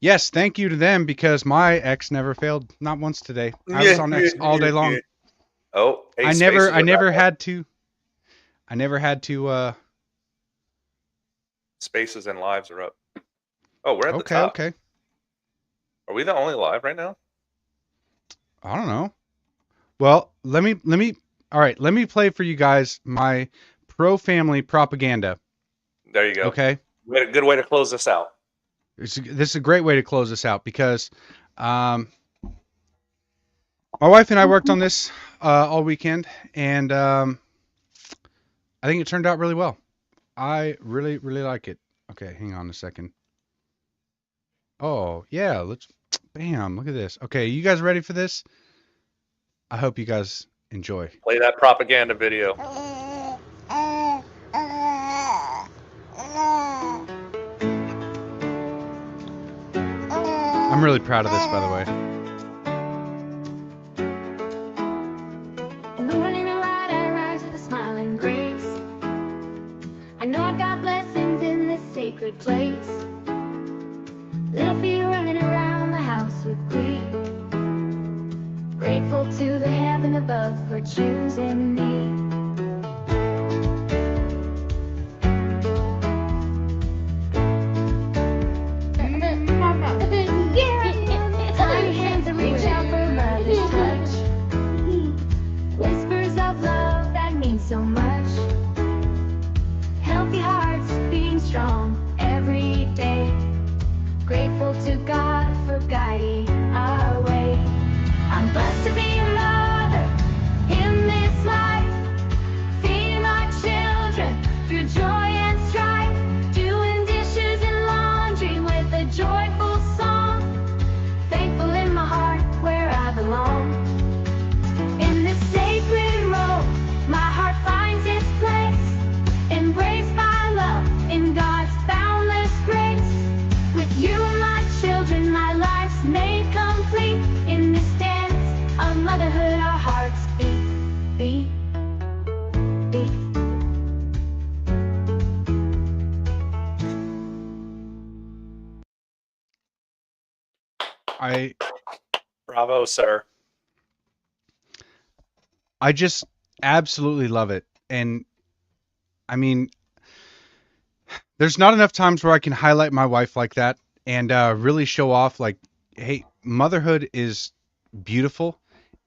Yes, thank you to them, because my X never failed, not once today. I was on X all day long.
Oh, hey,
I never had to.
Spaces and lives are up. Oh, we're at the top.
Okay.
Are we the only live right now?
I don't know. Well, let me play for you guys my pro-family propaganda.
There you go.
Okay.
Good way to close this out.
This is a great way to close this out because my wife and I worked on this all weekend, and I think it turned out really well. I really, really like it. Okay, hang on a second. Oh, yeah, bam, look at this. Okay, you guys ready for this? I hope you guys enjoy.
Play that propaganda video.
I'm really proud of this, by the way.
In the morning, I rise with a smiling grace.
I know I got blessings in this sacred place. Little feet running around the house with glee. Grateful to the heaven above for choosing me. Tiny hands that reach out for mother's touch. Whispers of love that mean so much. Healthy hearts being strong every day. Grateful to God for guiding our way. I'm blessed to be a mother in this life, feeding my children through joy and strife, doing dishes and laundry with a joyful song, thankful in my heart where I belong. In this sacred role, my heart finds its place, embraced by love in God's boundless grace. With you and my children, my life's made complete. In this dance of motherhood, our hearts beat, beat, beat.
Bravo, sir.
I just absolutely love it. And I mean, there's not enough times where I can highlight my wife like that and really show off like, hey, motherhood is beautiful.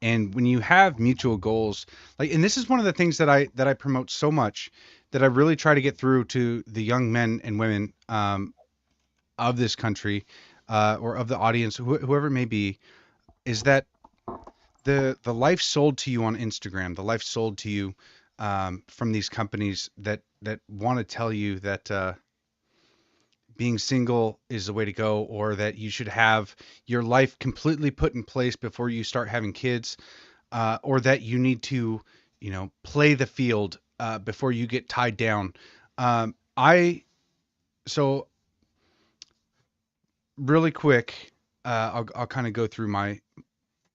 And when you have mutual goals, like, and this is one of the things that I promote so much, that I really try to get through to the young men and women of this country or of the audience, whoever it may be, is that the life sold to you on Instagram, the life sold to you from these companies that want to tell you that being single is the way to go, or that you should have your life completely put in place before you start having kids, or that you need to, play the field before you get tied down. So really quick, I'll kind of go through my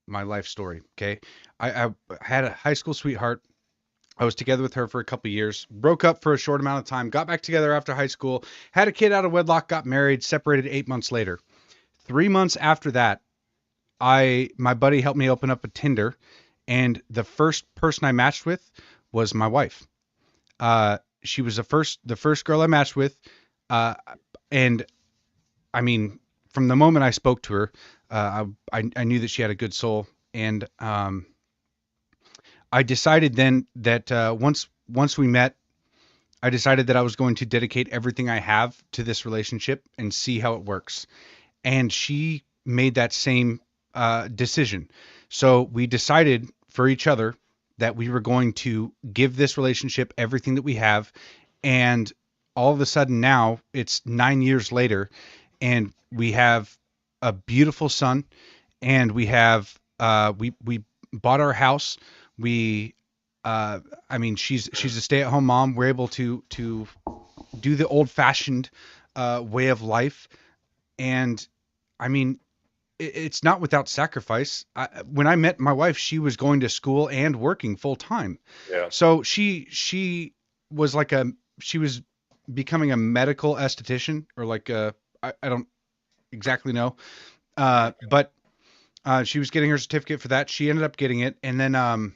life story. Okay. I had a high school sweetheart. I was together with her for a couple years, broke up for a short amount of time, got back together after high school, had a kid out of wedlock, got married, separated 8 months later. 3 months after that, my buddy helped me open up a Tinder, and the first person I matched with was my wife. She was the first girl I matched with. And I mean, from the moment I spoke to her, I knew that she had a good soul. And, I decided then that once we met, I decided that I was going to dedicate everything I have to this relationship and see how it works. And she made that same decision. So we decided for each other that we were going to give this relationship everything that we have. And all of a sudden now it's 9 years later, and we have a beautiful son, and we have we bought our house. We, I mean, she's a stay-at-home mom. We're able to do the old-fashioned way of life, and I mean, it's not without sacrifice. When I met my wife, she was going to school and working full time.
Yeah.
So she was she was becoming a medical esthetician, or like I don't exactly know, but she was getting her certificate for that. She ended up getting it, and then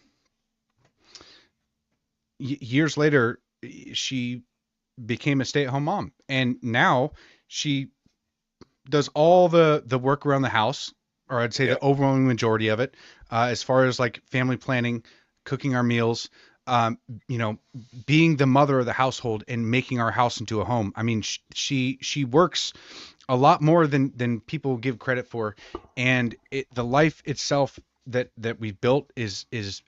years later, she became a stay-at-home mom, and now she does all the work around the house, or I'd say the overwhelming majority of it, as far as like family planning, cooking our meals, being the mother of the household and making our house into a home. I mean, she works a lot more than people give credit for, and the life itself that we've built is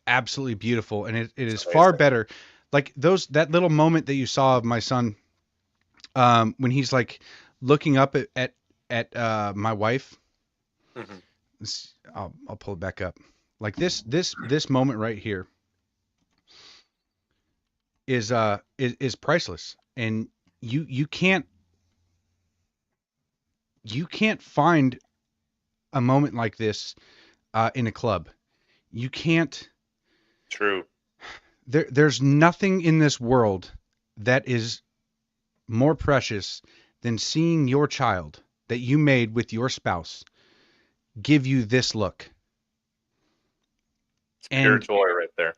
absolutely beautiful, and it is far better. Like that little moment that you saw of my son, when he's like looking up at my wife. Mm-hmm. I'll pull it back up. Like this moment right here is priceless, and you can't find a moment like this in a club. You can't.
True.
There's nothing in this world that is more precious than seeing your child that you made with your spouse give you this look.
It's pure
And
joy right there.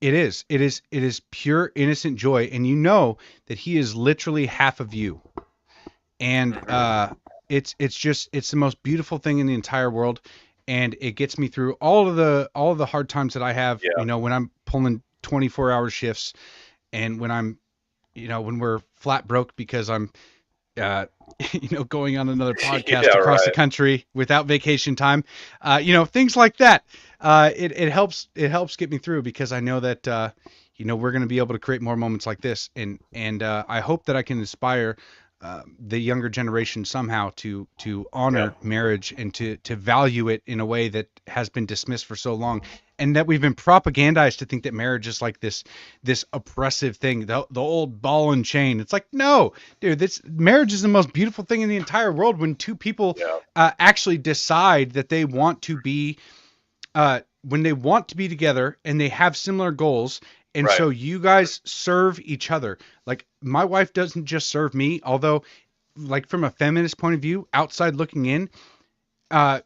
it is pure innocent joy, and you know that he is literally half of you. And it's the most beautiful thing in the entire world, and it gets me through all of the hard times that I have,
Yeah.
you know, when I'm pulling 24-hour shifts, and when I'm, you know, when we're flat broke because I'm you know, going on another podcast
Yeah,
across the
right.
country without vacation time, you know, things like that. It helps get me through, because I know that you know, we're going to be able to create more moments like this, and I hope that I can inspire the younger generation somehow to honor marriage and to value it in a way that has been dismissed for so long, and that we've been propagandized to think that marriage is like this oppressive thing, the old ball and chain. It's like, no, dude, this marriage is the most beautiful thing in the entire world when two people actually decide that they want to be when they want to be together and they have similar goals. And
Right.
so you guys serve each other. Like, my wife doesn't just serve me, although, like, from a feminist point of view, outside looking in,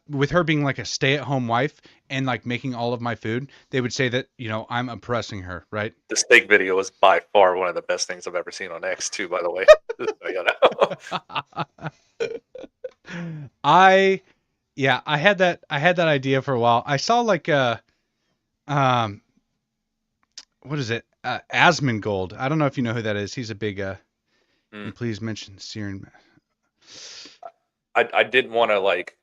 with her being like a stay-at-home wife and like making all of my food, they would say that, you know, I'm oppressing her, right?
The steak video was by far one of the best things I've ever seen on X too, by the way. Just so you know.
I had that idea for a while. I saw like um what is it? Asmongold. I don't know if you know who that is. He's a big and please mention Syrian.
I didn't want to like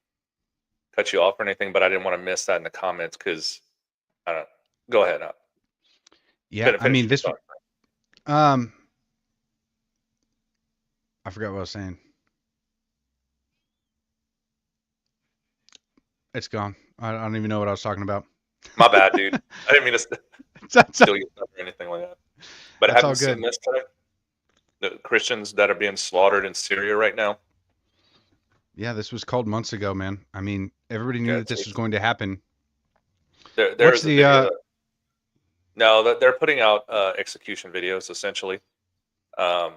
cut you off or anything, but I didn't want to miss that in the comments because I don't. Go ahead.
Yeah, I mean this.
Thought.
I forgot what I was saying. It's gone. I don't even know what I was talking about.
My bad, dude. I didn't mean to steal your stuff or anything like that. But have you seen this today? The Christians that are being slaughtered in Syria right now.
Yeah, this was called months ago, man. I mean, everybody knew that this was going to happen.
There's the no, they're putting out execution videos essentially. I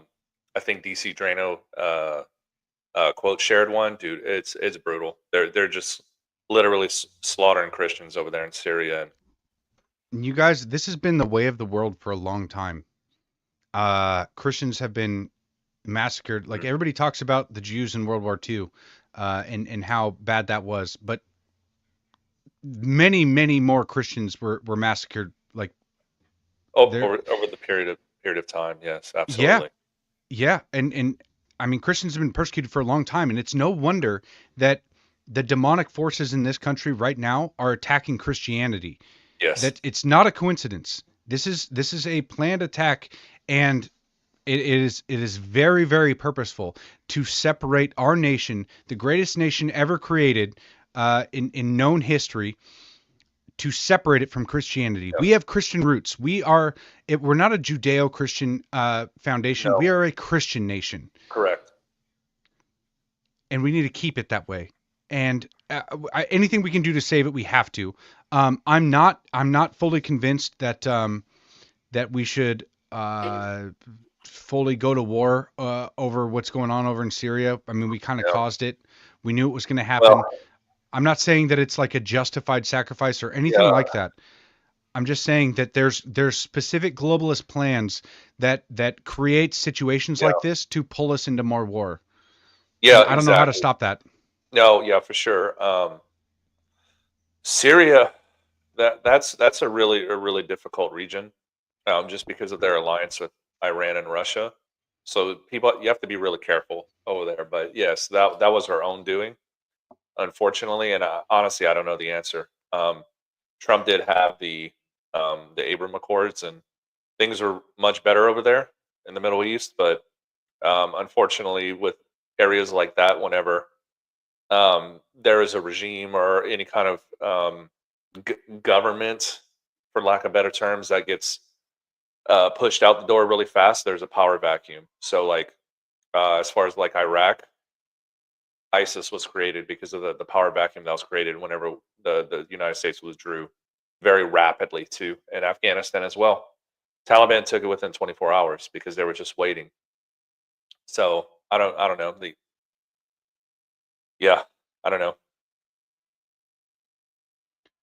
think DC Drano quote shared one. Dude, it's brutal. They're just literally slaughtering Christians over there in Syria.
And you guys, this has been the way of the world for a long time. Christians have been massacred. Like, everybody talks about the Jews in World War II, and how bad that was, but many more Christians were massacred. Like,
over the period of time. Yes, absolutely.
Yeah, and I mean, Christians have been persecuted for a long time, and it's no wonder that the demonic forces in this country right now are attacking Christianity.
Yes.
That it's not a coincidence. This is a planned attack, and it is very, very purposeful to separate our nation, the greatest nation ever created in known history, to separate it from Christianity. Yep. We have Christian roots. We're not a Judeo-Christian foundation. No. We are a Christian nation.
Correct.
And we need to keep it that way. And anything we can do to save it, we have to. I'm not fully convinced that that we should fully go to war over what's going on over in Syria. I mean, we kind of caused it. We knew it was going to happen. Well, I'm not saying that it's like a justified sacrifice or anything like that. I'm just saying that there's specific globalist plans that create situations like this to pull us into more war.
Yeah,
I don't know how to stop that.
No, yeah, for sure. Syria, that's a really difficult region, just because of their alliance with Iran and Russia. So you have to be really careful over there. But yes, that was our own doing, unfortunately. And honestly, I don't know the answer. Trump did have the Abraham Accords, and things are much better over there in the Middle East. But unfortunately, with areas like that, whenever there is a regime or any kind of government, for lack of better terms, that gets pushed out the door really fast, there's a power vacuum. So, like, as far as like Iraq, ISIS was created because of the power vacuum that was created whenever the United States withdrew very rapidly too, and Afghanistan as well. Taliban took it within 24 hours because they were just waiting. So I don't know. Yeah, I don't know.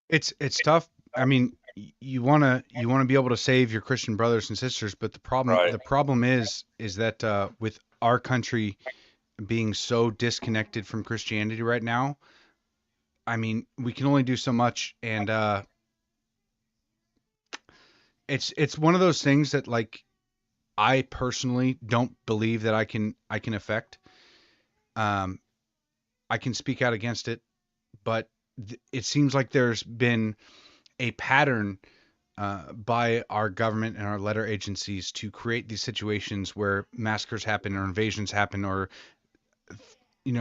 It's tough. I mean, you wanna be able to save your Christian brothers and sisters, but
Right.
the problem is that with our country being so disconnected from Christianity right now, I mean, we can only do so much, and it's one of those things that like I personally don't believe that I can affect. Um, I can speak out against it, but it seems like there's been a pattern by our government and our letter agencies to create these situations where massacres happen or invasions happen, or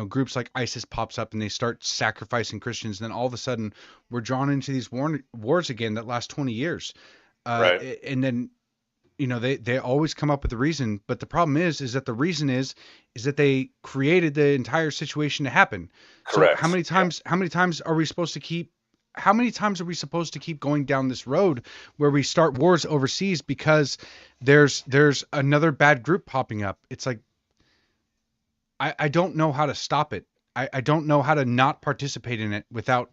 groups like ISIS pops up and they start sacrificing Christians. And then all of a sudden we're drawn into these wars again that last 20 years.
Right.
And then they always come up with a reason, but the problem is that the reason is that they created the entire situation to happen. So
Correct.
how many times are we supposed to keep how many times are we supposed to keep going down this road where we start wars overseas because there's another bad group popping up? It's like I don't know how to stop it. I don't know how to not participate in it without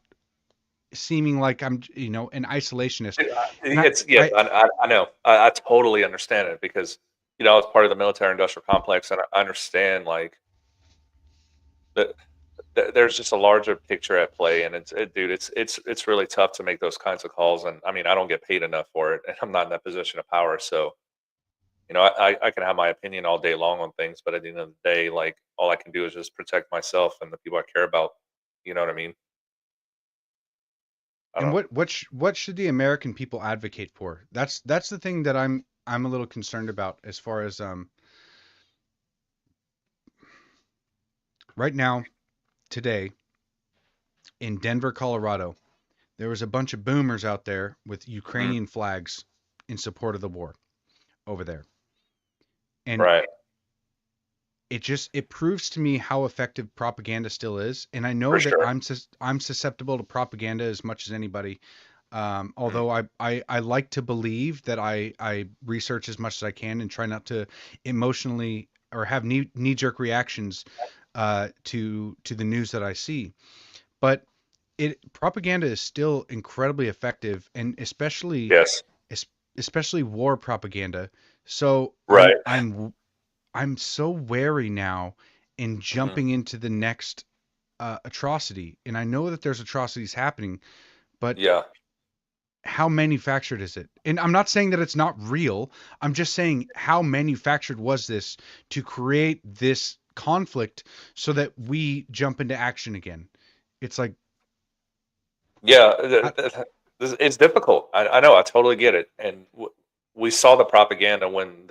seeming like I'm an isolationist. And
It's yeah, I know. I totally understand it because I was part of the military industrial complex, and I understand like that. There's just a larger picture at play, and dude, it's really tough to make those kinds of calls. And I mean, I don't get paid enough for it, and I'm not in that position of power. So I can have my opinion all day long on things, but at the end of the day, like all I can do is just protect myself and the people I care about. You know what I mean? I
And
don't.
what should the American people advocate for? That's the thing that I'm a little concerned about as far as right now today in Denver, Colorado, there was a bunch of boomers out there with
Mhm.
Ukrainian flags in support of the war over there. And
Right.
it proves to me how effective propaganda still is. And I
For
know that
sure.
I'm susceptible to propaganda as much as anybody.
Mhm.
Although I like to believe that I research as much as I can and try not to emotionally or have knee-jerk reactions to the news that I see. But propaganda is still incredibly effective, and
Yes.
es- especially war propaganda. So
Right.
I'm so wary now in
Mhm.
jumping into the next atrocity. And I know that there's atrocities happening, but
Yeah.
how manufactured is it? And I'm not saying that it's not real. I'm just saying how manufactured was this to create this conflict so that we jump into action again? It's like
Yeah.
I,
It's difficult. I know. I totally get it. And we saw the propaganda when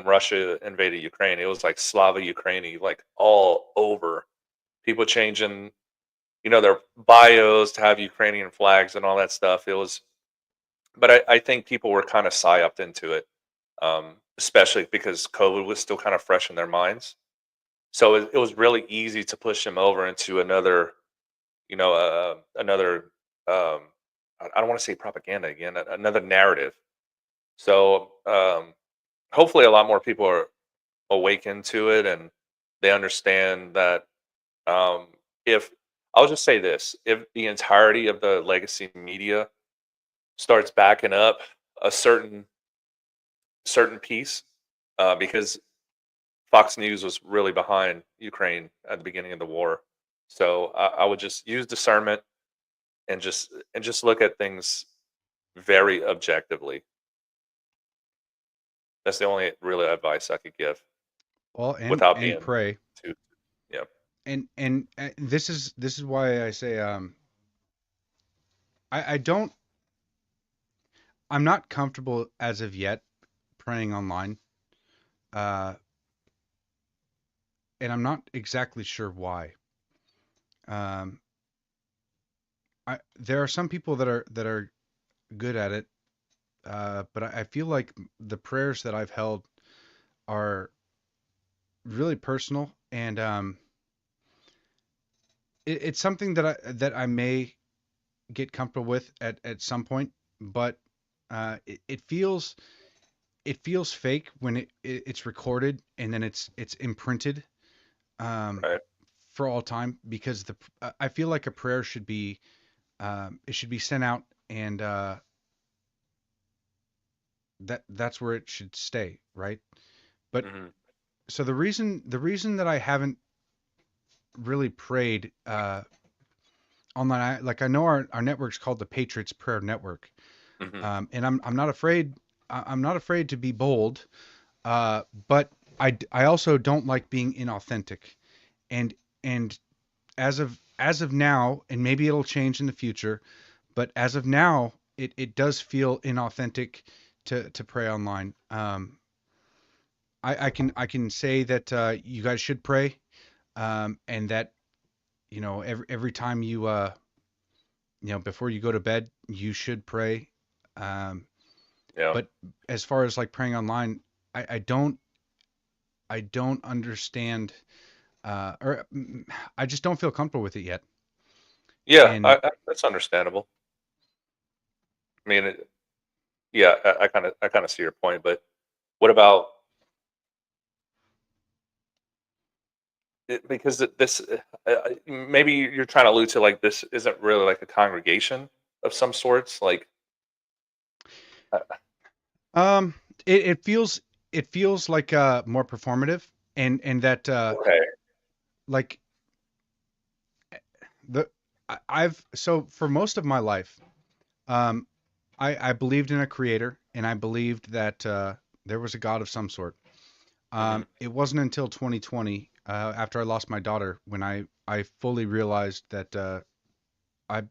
Russia invaded Ukraine. It was like Slava Ukraini, like all over. People changing, their bios to have Ukrainian flags and all that stuff. It was, but I think people were kind of psyoped into it, especially because COVID was still kind of fresh in their minds. So it was really easy to push them over into another. I don't want to say propaganda again, another narrative. So hopefully, a lot more people are awakened to it and they understand that um, if I'll just say this: if the entirety of the legacy media starts backing up a certain piece, because Fox News was really behind Ukraine at the beginning of the war. So I would just use discernment and just look at things very objectively. That's the only really advice I could give
well,
without
and
being
pray.
too. Yeah.
And this is why I say I don't I'm not comfortable as of yet praying online. Uh, and I'm not exactly sure why. Um, there are some people that are good at it, but I feel like the prayers that I've held are really personal, and it's something that I may get comfortable with at some point, but it feels it feels fake when it's recorded and then it's imprinted
Right.
for all time, because I feel like a prayer should be it should be sent out, and that's where it should stay, right? But
Hmm.
so the reason that I haven't really prayed online, like I know our network's called the Patriots Prayer Network,
Hmm.
and I'm not afraid. I'm not afraid to be bold, but I also don't like being inauthentic, and and as of now, and maybe it'll change in the future, but as of now, it does feel inauthentic to pray online. I can say that you guys should pray, and that every time before you go to bed, you should pray. Um,
Yeah.
but as far as like praying online, I don't understand, or I just don't feel comfortable with it yet.
Yeah.
And
That's understandable. I mean, yeah, I kind of see your point, but what about it, because this? Maybe you're trying to allude to like this isn't really like a congregation of some sorts. Like, uh,
um, it feels like more performative, and that
okay,
like the I've so for most of my life, um, I believed in a creator, and I believed that there was a God of some sort.
hmm,
It wasn't until 2020, after I lost my daughter, when I fully realized that I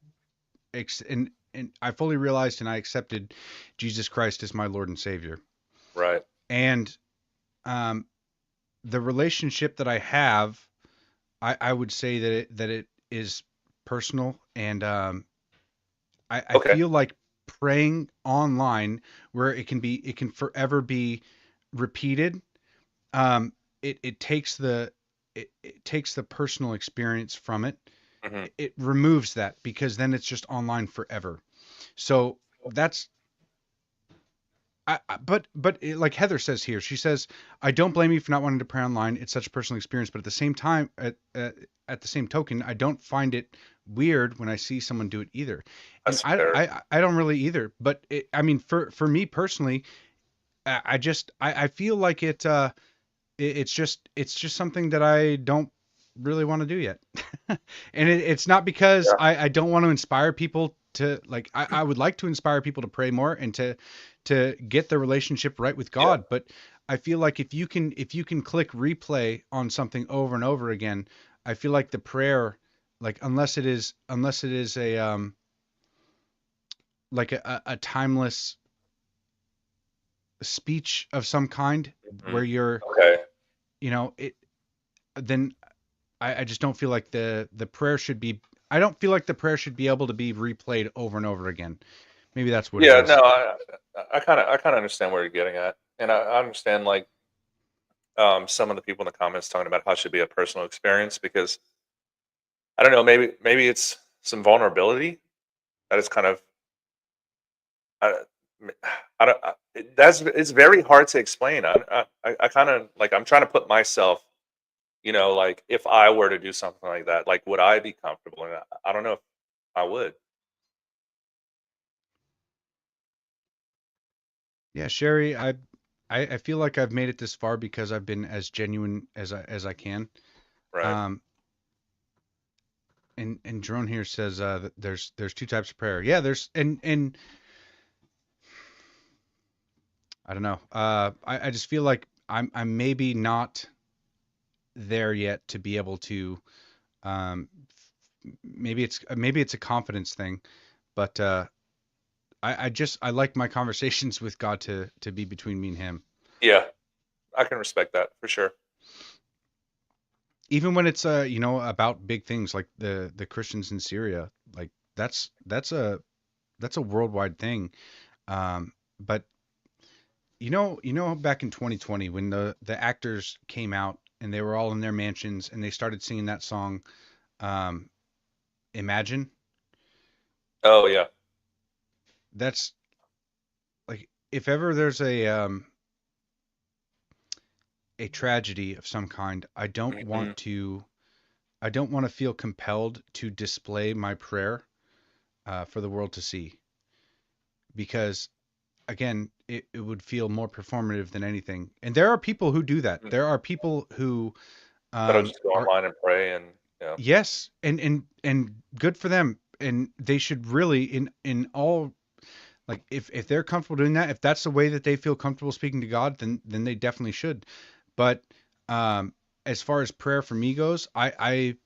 and I fully realized and I accepted Jesus Christ as my Lord and Savior.
right,
And um, the relationship that I have, I would say that it is personal, and I
okay,
feel like praying online, where it can forever be repeated. Um, it takes it takes the personal experience from it.
hmm,
It removes that, because then it's just online forever. So that's like Heather says here, she says, I don't blame you for not wanting to pray online. It's such a personal experience, but at the same time, at the same token, I don't find it weird when I see someone do it either. And
that's
I
fair.
I, I don't really either. But I mean, for me personally, I feel like it's just something that I don't really want to do yet. And it's not because
Yeah,
I don't want to inspire people to, like, I would like to inspire people to pray more and to get their relationship right with
yeah,
God. But I feel like if you can click replay on something over and over again, I feel like the prayer, like, unless it is a like a timeless speech of some kind,
hmm,
where you're,
okay,
it, then I just don't feel like the prayer should be. I don't feel like the prayer should be able to be replayed over and over again. Maybe that's what it
yeah. No,
is.
I kind of understand where you're getting at, and I understand like some of the people in the comments talking about how it should be a personal experience because I don't know, maybe it's some vulnerability that is kind of I, I don't. That's it's very hard to explain. I kind of like I'm trying to put myself, like if I were to do something like that, like would I be comfortable? And I don't know if I would.
Yeah, Sherry, I feel like I've made it this far because I've been as genuine as I can.
Right.
Um, and Drone here says that there's two types of prayer. Yeah, there's and I don't know. I just feel like I'm maybe not there yet to be able to. Um, maybe it's a confidence thing, but I like my conversations with God to be between me and Him,
Yeah, I can respect that for sure.
even when it's about big things like the Christians in Syria. Like, that's a worldwide thing. But back in 2020, when the actors came out and they were all in their mansions and they started singing that song, um, Imagine.
Oh yeah.
That's like, if ever there's a tragedy of some kind, I don't
Mm-hmm.
want to. I don't want to feel compelled to display my prayer for the world to see, because again, it would feel more performative than anything. And there are people who do that. There are people who
Better just go
are,
online and pray, and
yes, and good for them. And they should really in all, like, if they're comfortable doing that, if that's the way that they feel comfortable speaking to God, then they definitely should. But as far as prayer for me goes, I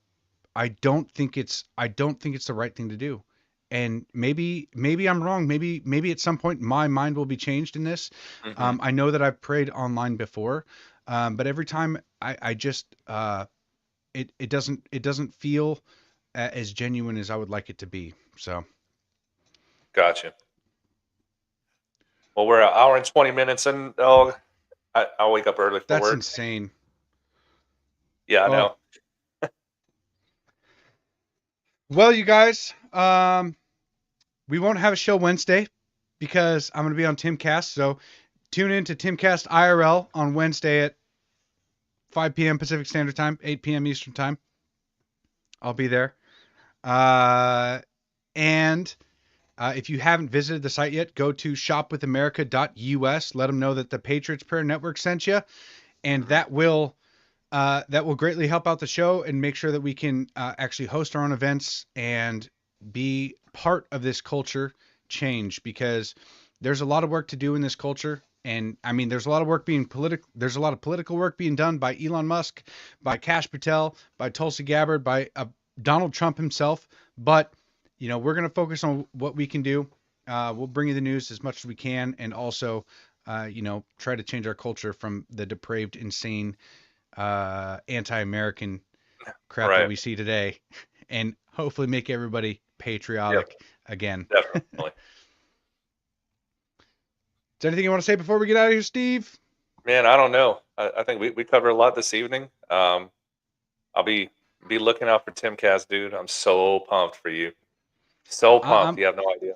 don't think it's the right thing to do. And maybe I'm wrong. Maybe at some point my mind will be changed in this.
Mhm.
I know that I've prayed online before, but every time I just it doesn't feel as genuine as I would like it to be. So
Gotcha. Well, we're an hour and 20 minutes, and I'll wake up early for
that's
work.
insane.
Yeah, I
Oh.
know.
Well, you guys, we won't have a show Wednesday because I'm going to be on Timcast. So tune in to Timcast IRL on Wednesday at 5 p.m. Pacific Standard Time, 8 p.m. Eastern Time. I'll be there. And if you haven't visited the site yet, go to shopwithamerica.us. Let them know that the Patriots Prayer Network sent you, and that will greatly help out the show and make sure that we can actually host our own events and be part of this culture change, because there's a lot of work to do in this culture. And I mean, there's a lot of work being there's a lot of political work being done by Elon Musk, by Kash Patel, by Tulsi Gabbard, by Donald Trump himself. But, you know, we're going to focus on what we can do. We'll bring you the news as much as we can, and also, you know, try to change our culture from the depraved, insane, anti-American crap that we see today, and hopefully make everybody patriotic again.
Definitely.
Is there anything you want to say before we get out of here, Steve?
Man, I don't know. I think we covered a lot this evening. I'll be looking out for Timcast, dude. I'm so pumped for you. So pumped. You have no idea.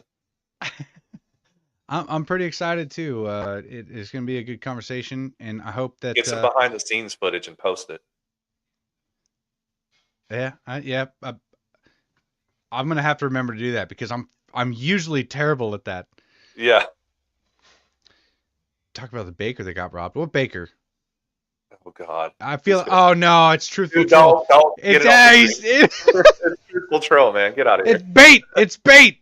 I'm pretty excited too. It's going to be a good conversation, and I hope that
Get some behind the scenes footage and post it.
Yeah, I'm going to have to remember to do that, because I'm usually terrible at that.
Yeah.
Talk about the baker that got robbed. What baker?
Oh God.
I feel. Oh no, it's truthful.
Dude, don't
It's
it's truthful troll, man. Get out of here.
It's bait. It's bait.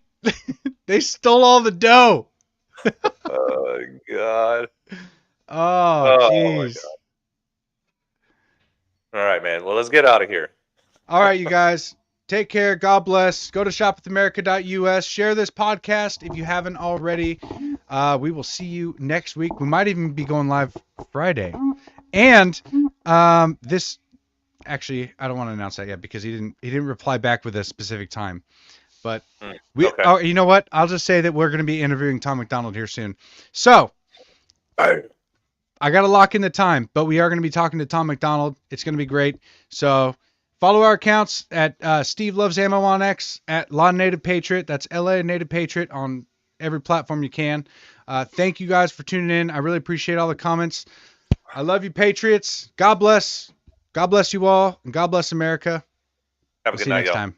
They stole all the dough.
Oh God.
Oh jeez.
All right, man. Well, let's get out of here.
All right, you guys. Take care. God bless. Go to shopwithamerica.us. Share this podcast if you haven't already. We will see you next week. We might even be going live Friday. And this, actually, I don't want to announce that yet, because he didn't reply back with a specific time. But
okay.
Oh, you know what? I'll just say that we're going to be interviewing Tom McDonald here soon. So I got to lock in the time, but we are going to be talking to Tom McDonald. It's going to be great. So follow our accounts at Steve Loves Ammo on X, at La Native Patriot. That's LA Native Patriot on every platform you can. Thank you guys for tuning in. I really appreciate all the comments. I love you, Patriots. God bless. God bless you all, and God bless America.
Have a good
See you
night,
next
y'all.
time.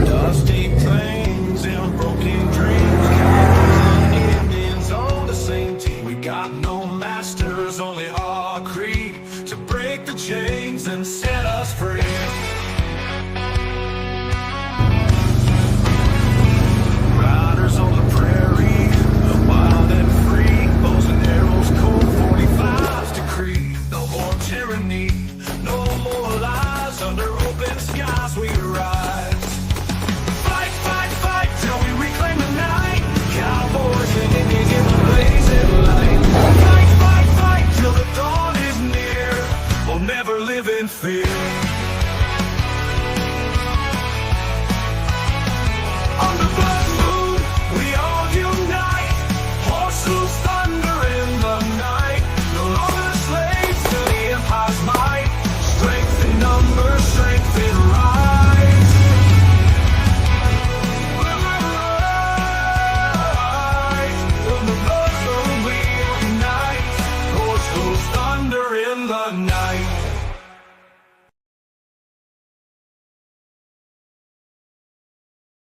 Dusty plains and broken dreams. Cowboys and Indians on the same team. We got no masters, only our creed to break the chains and set us free. Riders on the prairie, wild and free. Bows and arrows, Colt 45. the night.